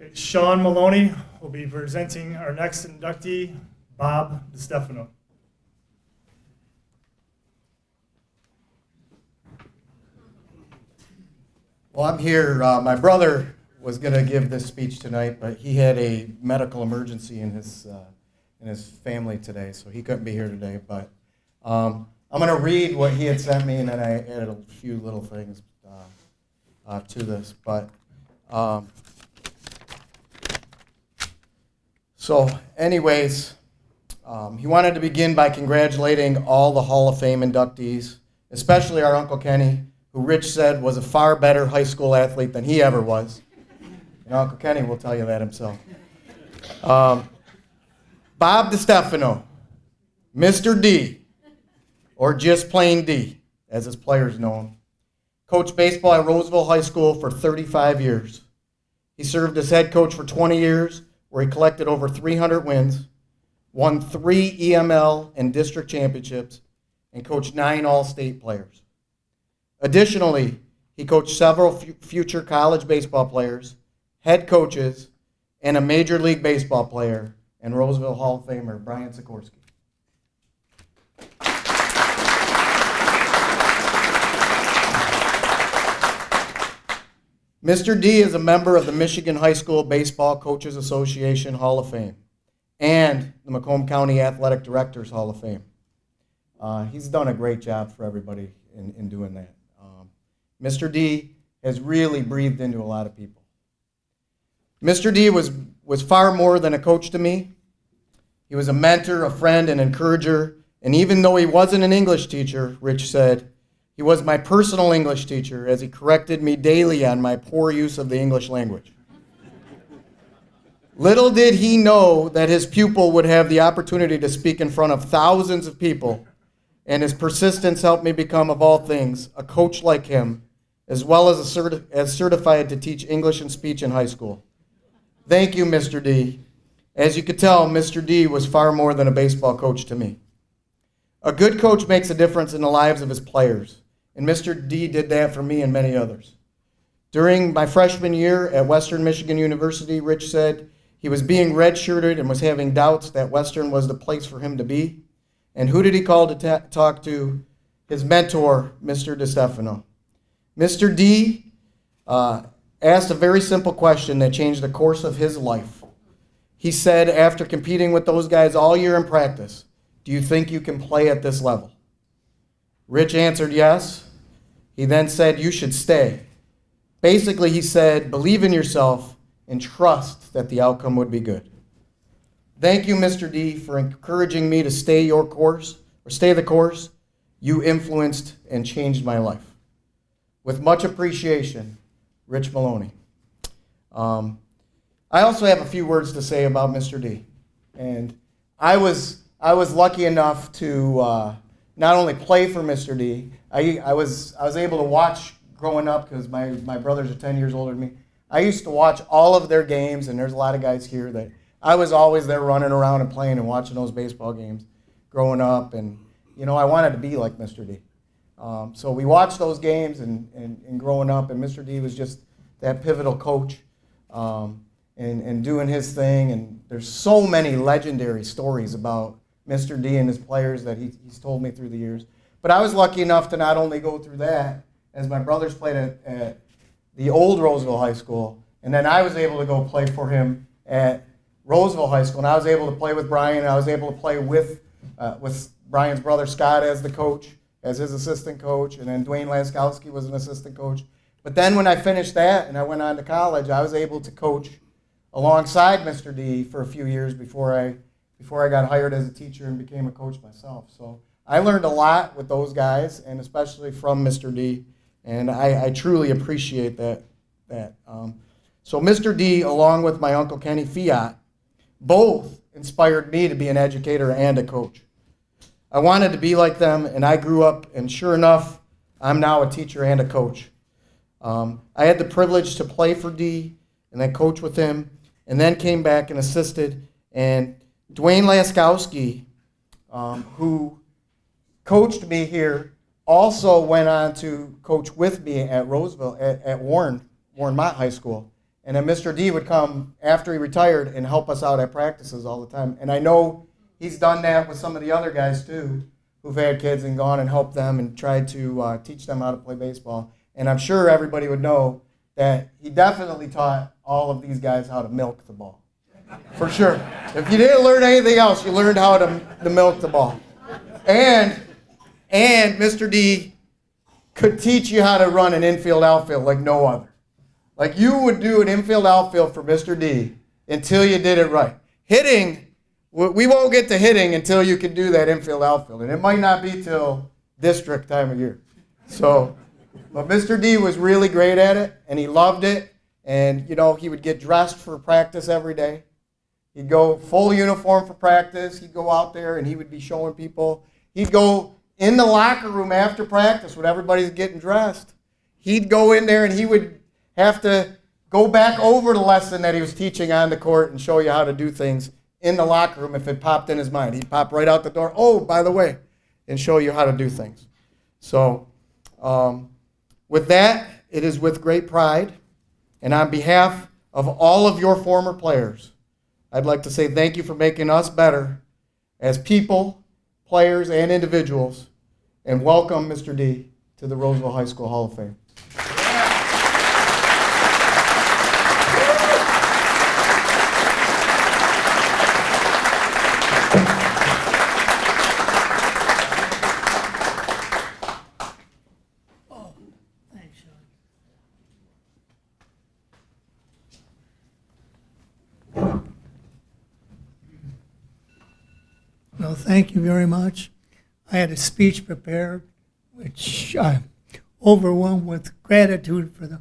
Okay, Sean Maloney will be presenting our next inductee, Bob DeStefano. Well, I'm here. My brother was going to give this speech tonight, but he had a medical emergency in his family today, so he couldn't be here today. But I'm going to read what he had sent me, and then I added a few little things to this. But so, anyways, he wanted to begin by congratulating all the Hall of Fame inductees, especially our Uncle Kenny, who Rich said was a far better high school athlete than he ever was. And Uncle Kenny will tell you that himself. Bob DeStefano, Mr. D, or just plain D, as his players know him, coached baseball at Roseville High School for 35 years. He served as head coach for 20 years, where he collected over 300 wins, won 3 EML and district championships, and coached 9 all-state players. Additionally, he coached several future college baseball players, head coaches, and a Major League Baseball player, and Roseville Hall of Famer Brian Sikorsky. Mr. D is a member of the Michigan High School Baseball Coaches Association Hall of Fame and the Macomb County Athletic Directors Hall of Fame. He's done a great job for everybody in doing that. Mr. D has really breathed into a lot of people. Mr. D was far more than a coach to me. He was a mentor, a friend, an encourager, and even though he wasn't an English teacher, Rich said, he was my personal English teacher as he corrected me daily on my poor use of the English language. Little did he know that his pupil would have the opportunity to speak in front of thousands of people, and his persistence helped me become, of all things, a coach like him, as well as certified to teach English and speech in high school. Thank you, Mr. D. As you could tell, Mr. D was far more than a baseball coach to me. A good coach makes a difference in the lives of his players, and Mr. D did that for me and many others. During my freshman year at Western Michigan University, Rich said he was being redshirted and was having doubts that Western was the place for him to be. And who did he call to talk to? His mentor, Mr. DeStefano. Mr. D asked a very simple question that changed the course of his life. He said, after competing with those guys all year in practice, do you think you can play at this level? Rich answered yes. He then said, you should stay. Basically, he said, believe in yourself and trust that the outcome would be good. Thank you, Mr. D, for encouraging me to stay the course. You influenced and changed my life. With much appreciation, Rich Maloney. I also have a few words to say about Mr. D. And I was lucky enough to not only play for Mr. D, I was able to watch growing up because my brothers are 10 years older than me. I used to watch all of their games, and there's a lot of guys here that I was always there running around and playing and watching those baseball games growing up. And, I wanted to be like Mr. D. So we watched those games and growing up, and Mr. D was just that pivotal coach and doing his thing. And there's so many legendary stories about Mr. D and his players that he's told me through the years. But I was lucky enough to not only go through that, as my brothers played at the old Roseville High School, and then I was able to go play for him at Roseville High School, and I was able to play with Brian, and I was able to play with Brian's brother Scott as the coach, as his assistant coach, and then Dwayne Laskowski was an assistant coach. But then when I finished that and I went on to college, I was able to coach alongside Mr. D for a few years before I got hired as a teacher and became a coach myself. So I learned a lot with those guys, and especially from Mr. D, and I truly appreciate that. So Mr. D, along with my Uncle Kenny Fiott, both inspired me to be an educator and a coach. I wanted to be like them, and I grew up, and sure enough, I'm now a teacher and a coach. I had the privilege to play for D, and then coach with him, and then came back and assisted. And Dwayne Laskowski, who coached me here, also went on to coach with me at Roseville, at Warren Mott High School. And then Mr. D would come after he retired and help us out at practices all the time. And I know he's done that with some of the other guys too, who've had kids and gone and helped them and tried to teach them how to play baseball. And I'm sure everybody would know that he definitely taught all of these guys how to milk the ball. For sure. If you didn't learn anything else, you learned how to milk the ball. And Mr. D could teach you how to run an infield outfield like no other. Like you would do an infield outfield for Mr. D until you did it right. Hitting, we won't get to hitting until you can do that infield outfield. And it might not be till district time of year. But Mr. D was really great at it, and he loved it. And, he would get dressed for practice every day. He'd go full uniform for practice. He'd go out there, and he would be showing people. He'd go in the locker room after practice when everybody's getting dressed. He'd go in there, and he would have to go back over the lesson that he was teaching on the court and show you how to do things in the locker room if it popped in his mind. He'd pop right out the door, oh, by the way, and show you how to do things. So with that, it is with great pride, and on behalf of all of your former players, I'd like to say thank you for making us better as people, players, and individuals, and welcome Mr. D to the Roseville High School Hall of Fame. Well, thank you very much. I had a speech prepared, which I'm overwhelmed with gratitude for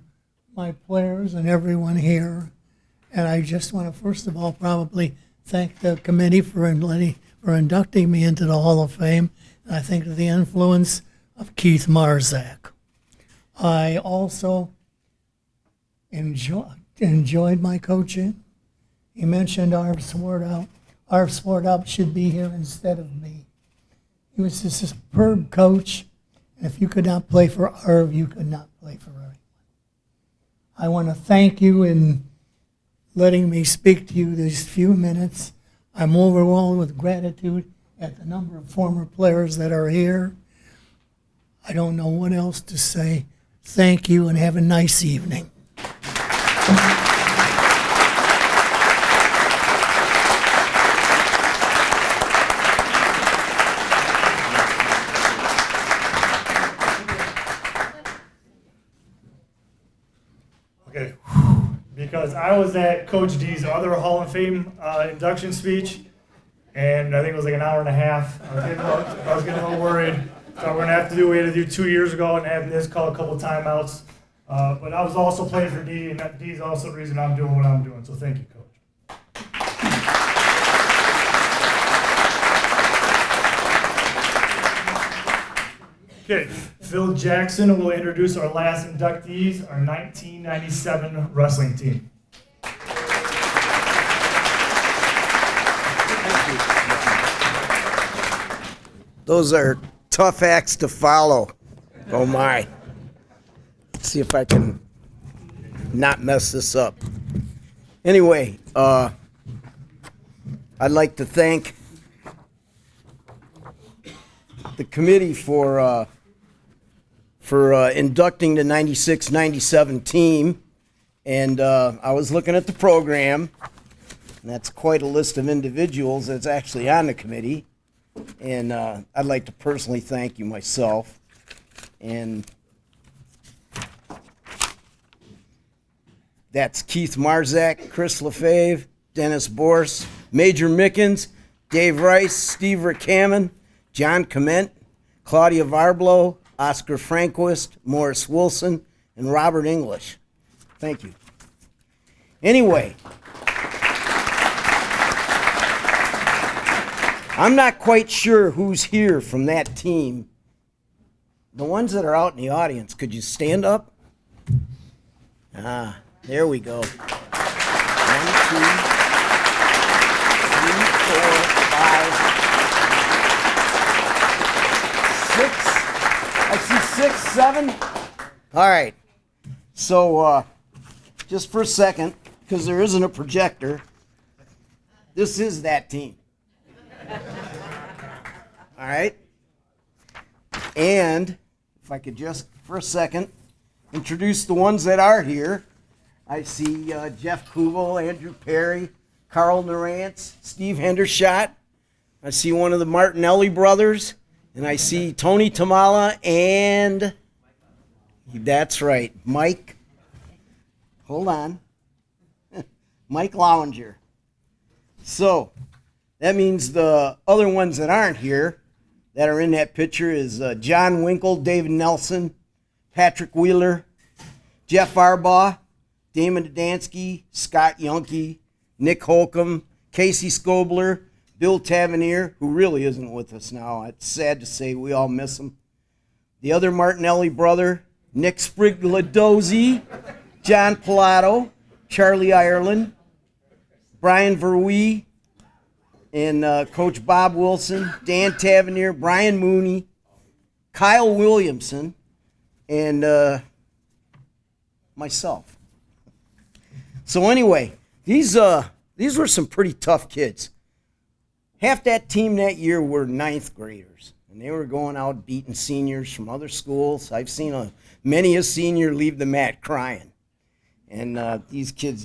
my players and everyone here. And I just want to, first of all, probably thank the committee for inducting me into the Hall of Fame. And I think of the influence of Keith Marzak. I also enjoyed my coaching. He mentioned Arv Swordop should be here instead of me. He was a superb coach, and if you could not play for Arv, you could not play for anyone. I want to thank you in letting me speak to you these few minutes. I'm overwhelmed with gratitude at the number of former players that are here. I don't know what else to say. Thank you, and have a nice evening. Okay, because I was at Coach D's other Hall of Fame induction speech, and I think it was like an hour and a half. I was getting a little worried. So we're gonna have to do what we had to do 2 years ago and have this call a couple timeouts. But I was also playing for D, and D is also the reason I'm doing what I'm doing. So thank you, Coach. Okay, Phil Jackson will introduce our last inductees, our 1997 wrestling team. Those are tough acts to follow. Oh my. Let's see if I can not mess this up. Anyway, I'd like to thank the committee for inducting the 96-97 team. And I was looking at the program, and that's quite a list of individuals that's actually on the committee. And I'd like to personally thank you myself. And that's Keith Marzak, Chris LaFave, Dennis Borse, Major Mickens, Dave Rice, Steve Rickaman, John Clement, Claudia Varblow, Oscar Franquist, Morris Wilson, and Robert English. Thank you. Anyway, I'm not quite sure who's here from that team. The ones that are out in the audience, could you stand up? There we go. 1, 2, 3, 4, 5, 6. I see 6, 7. All right. So just for a second, because there isn't a projector, this is that team. All right. And if I could just for a second introduce the ones that are here. I see Jeff Kuval, Andrew Perry, Carl Narantz, Steve Hendershot. I see one of the Martinelli brothers, and I see Tony Tamala and that's right, Mike. Hold on. Mike Lowinger. So that means the other ones that aren't here that are in that picture is John Winkle, David Nelson, Patrick Wheeler, Jeff Arbaugh, Damon Dansky, Scott Yonke, Nick Holcomb, Casey Scobler, Bill Tavernier, who really isn't with us now. It's sad to say, we all miss him. The other Martinelli brother, Nick Sprigladozzi, John Pilato, Charlie Ireland, Brian Verwee, and Coach Bob Wilson, Dan Tavernier, Brian Mooney, Kyle Williamson, and myself. So anyway, these were some pretty tough kids. Half that team that year were 9th graders, and they were going out beating seniors from other schools. I've seen many a senior leave the mat crying. And these kids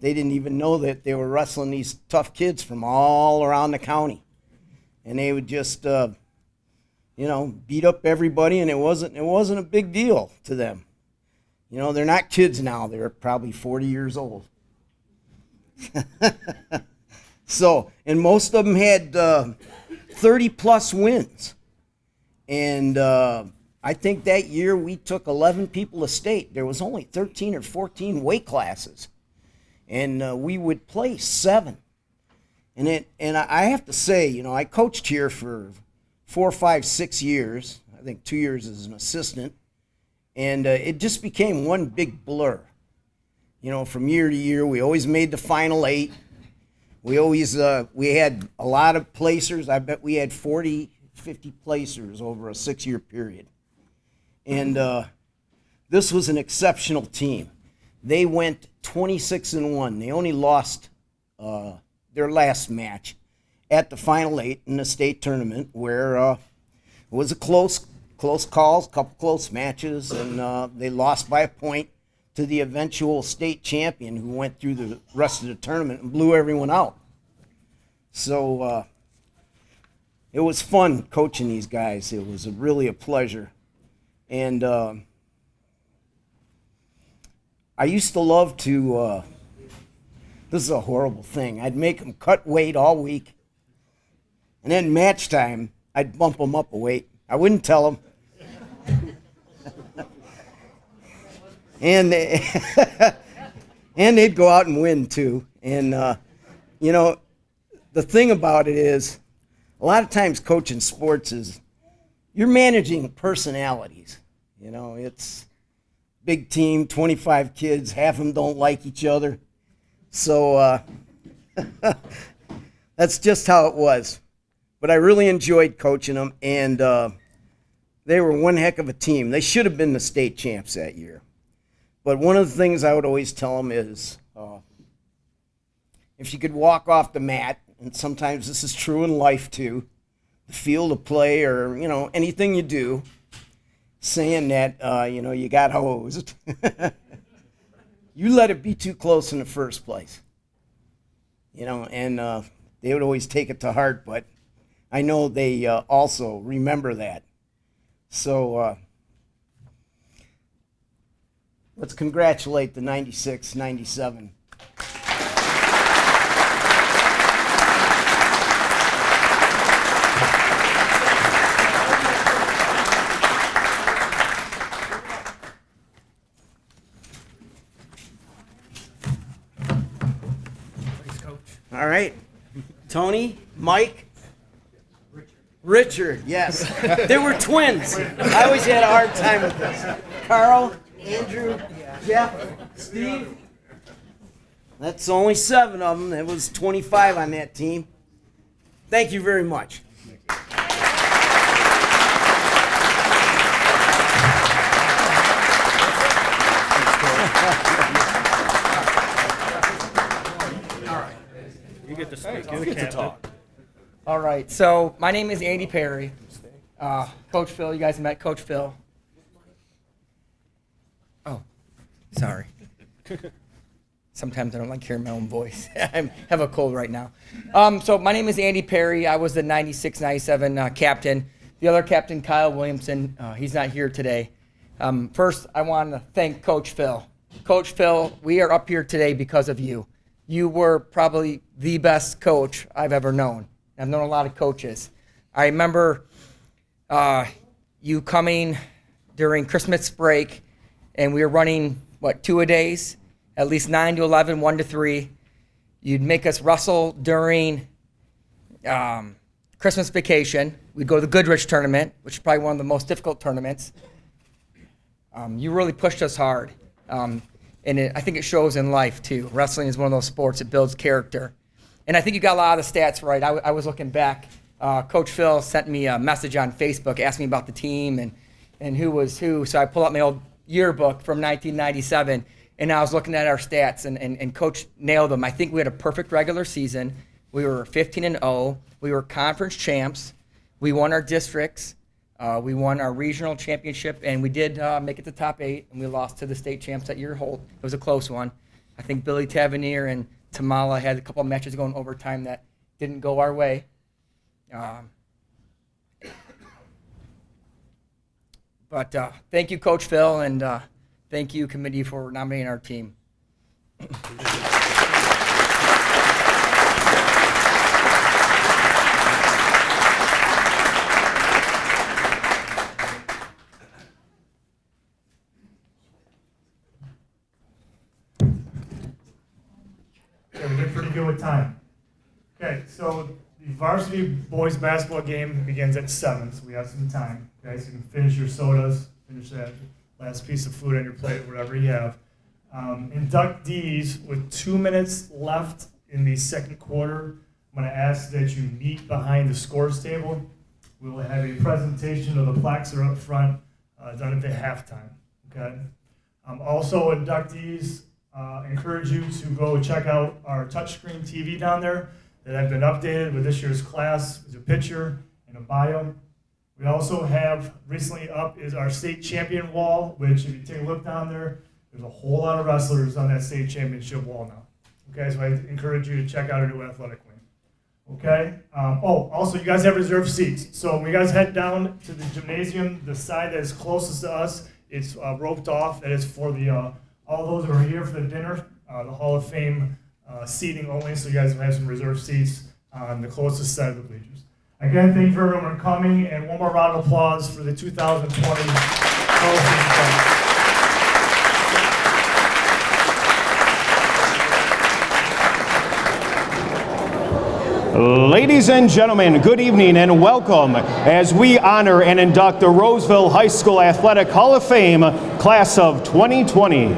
they didn't even know that they were wrestling these tough kids from all around the county. And they would just, beat up everybody, and it wasn't a big deal to them. You know, they're not kids now. They're probably 40 years old. So, and most of them had 30-plus wins. And I think that year we took 11 people to state. There was only 13 or 14 weight classes. And we would place 7. And I have to say, I coached here for 4, 5, 6 years. I think 2 years as an assistant. And it just became one big blur. From year to year, we always made the final 8. We always, we had a lot of placers. I bet we had 40, 50 placers over a 6-year period. And this was an exceptional team. They went 26-1. They only lost their last match at the final 8 in the state tournament, where it was a close calls, a couple close matches, and they lost by a point to the eventual state champion, who went through the rest of the tournament and blew everyone out. So it was fun coaching these guys. It was really a pleasure. And I used to love to, this is a horrible thing, I'd make them cut weight all week, And then match time, I'd bump them up a weight. I wouldn't tell them. And and they'd go out and win too. And you know, the thing about it is, a lot of times coaching sports is you're managing personalities. You know, it's big team, 25 kids, half of them don't like each other. So that's just how it was. But I really enjoyed coaching them, and they were one heck of a team. They should have been the state champs that year. But one of the things I would always tell them is, if you could walk off the mat, and sometimes this is true in life too, the field of play or, you know, anything you do, saying that, you know, you got hosed, you let it be too close in the first place. You know, and they would always take it to heart, but I know they also remember that. So let's congratulate the 96, 97. All right. Tony, Mike, Richard, yes. They were twins. I always had a hard time with this. Carl, Andrew, Jeff, Steve. That's only 7 of them. There was 25 on that team. Thank you very much. You get to speak. You get to talk. All right. So my name is Andy Perry. Coach Phil. You guys met Coach Phil. Oh, sorry. Sometimes I don't like hearing my own voice. I have a cold right now. So my name is Andy Perry. I was the 96, 97 captain. The other captain, Kyle Williamson, he's not here today. First, I want to thank Coach Phil. Coach Phil, we are up here today because of you. You were probably the best coach I've ever known. I've known a lot of coaches. I remember you coming during Christmas break, and we were running, 2-a-days, at least 9 to 11, 1 to 3. You'd make us wrestle during Christmas vacation. We'd go to the Goodrich tournament, which is probably one of the most difficult tournaments. You really pushed us hard. And I think it shows in life, too. Wrestling is one of those sports that builds character. And I think you got a lot of the stats right. I was looking back. Coach Phil sent me a message on Facebook, asked me about the team and who was who. So I pulled out my old yearbook from 1997, and I was looking at our stats, and Coach nailed them. I think we had a perfect regular season. We were 15-0. We were conference champs. We won our districts. We won our regional championship, and we did make it to top 8, and we lost to the state champs that year. Holt. It was a close one. I think Billy Tavernier and Tamala had a couple of matches going overtime that didn't go our way. But thank you, Coach Phil, and thank you, committee, for nominating our team. We did pretty good with time. Okay, so the varsity boys basketball game begins at 7, so we have some time. Okay, so you can finish your sodas, finish that last piece of food on your plate, whatever you have. Inductees, with 2 minutes left in the second quarter, I'm going to ask that you meet behind the scores table. We will have a presentation of the plaques that are up front done at the halftime. Okay. Also, inductees, encourage you to go check out our touchscreen TV down there that have been updated with this year's class. There's a picture and a bio. We also have recently up is our state champion wall, which if you take a look down there, there's a whole lot of wrestlers on that state championship wall now. Okay, so I encourage you to check out our new athletic wing. Okay. Also, you guys have reserved seats. So when you guys head down to the gymnasium, the side that is closest to us, it's roped off. That is for the all those who are here for the dinner, the Hall of Fame seating only. So you guys will have some reserved seats on the closest side of the bleachers. Again, thank you for everyone for coming, and one more round of applause for the 2020 Hall of Fame class. Ladies and gentlemen, good evening and welcome as we honor and induct the Roseville High School Athletic Hall of Fame class of 2020.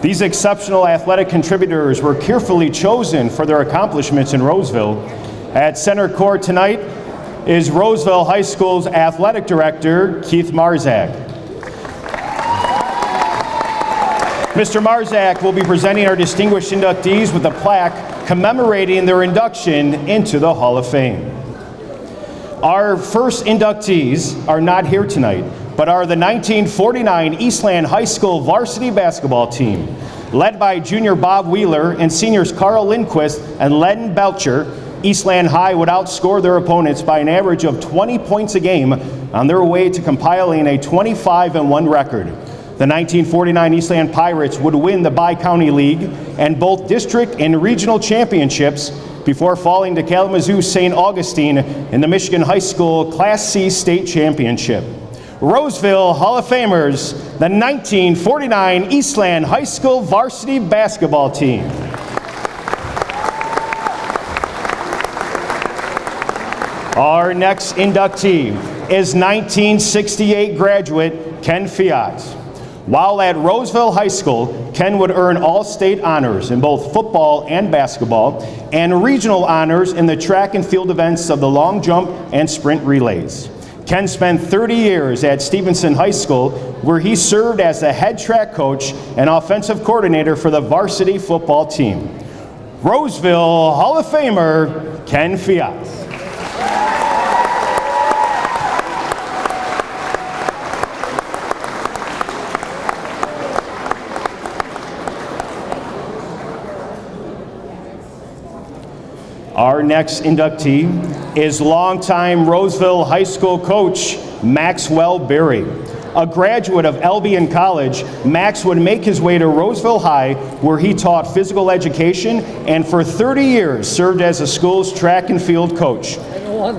These exceptional athletic contributors were carefully chosen for their accomplishments in Roseville. At center court tonight is Roseville High School's athletic director, Keith Marzak. Mr. Marzak will be presenting our distinguished inductees with a plaque commemorating their induction into the Hall of Fame. Our first inductees are not here tonight, but are the 1949 Eastland High School varsity basketball team. Led by junior Bob Wheeler and seniors Carl Lindquist and Len Belcher, Eastland High would outscore their opponents by an average of 20 points a game on their way to compiling a 25-1 record. The 1949 Eastland Pirates would win the Bi-County League and both district and regional championships before falling to Kalamazoo St. Augustine in the Michigan High School Class C state championship. Roseville Hall of Famers, the 1949 Eastland High School varsity basketball team. Our next inductee is 1968 graduate Ken Fiott. While at Roseville High School, Ken would earn all-state honors in both football and basketball, and regional honors in the track and field events of the long jump and sprint relays. Ken spent 30 years at Stevenson High School, where he served as the head track coach and offensive coordinator for the varsity football team. Roseville Hall of Famer, Ken Fiott. Our next inductee is longtime Roseville High School coach Maxwell Berry. A graduate of Albion College, Max would make his way to Roseville High, where he taught physical education and for 30 years served as the school's track and field coach.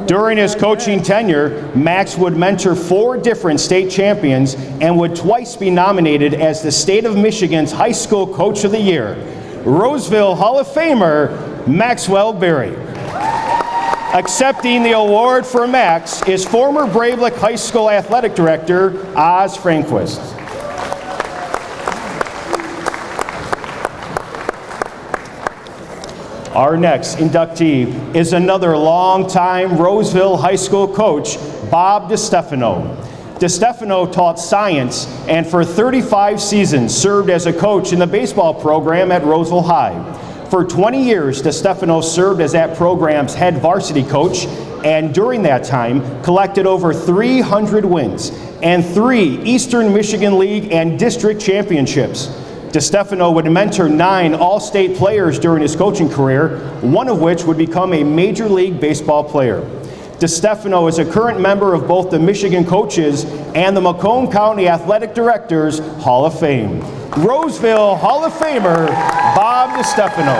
During his coaching tenure, Max would mentor 4 different state champions and would twice be nominated as the state of Michigan's High School Coach of the Year. Roseville Hall of Famer Maxwell Berry. Accepting the award for Max is former Brablec High School athletic director Oz Franquist. Our next inductee is another longtime Roseville High School coach, Bob DeStefano. DeStefano taught science and for 35 seasons served as a coach in the baseball program at Roseville High. For 20 years, DeStefano served as that program's head varsity coach, and during that time, collected over 300 wins and 3 Eastern Michigan League and district championships. DeStefano would mentor 9 all-state players during his coaching career, one of which would become a Major League Baseball player. DeStefano is a current member of both the Michigan Coaches and the Macomb County Athletic Directors Hall of Fame. Roseville Hall of Famer, Bob DeStefano.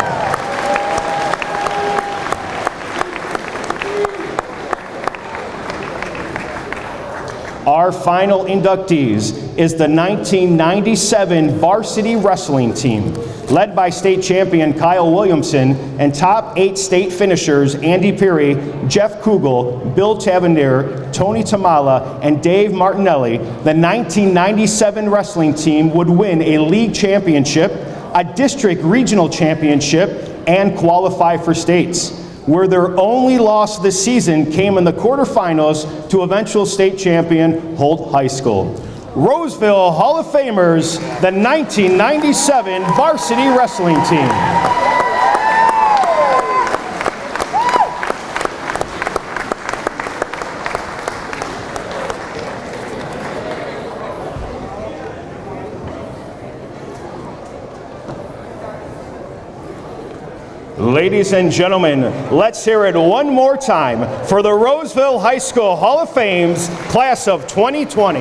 Our final inductees is the 1997 varsity wrestling team, led by state champion Kyle Williamson and top 8 state finishers Andy Peary, Jeff Kugel, Bill Tavernier, Tony Tamala, and Dave Martinelli. The 1997 wrestling team would win a league championship, a district regional championship, and qualify for states, where their only loss of the season came in the quarterfinals to eventual state champion Holt High School. Roseville Hall of Famers, the 1997 varsity wrestling team. Ladies and gentlemen, let's hear it one more time for the Roseville High School Hall of Fame's class of 2020.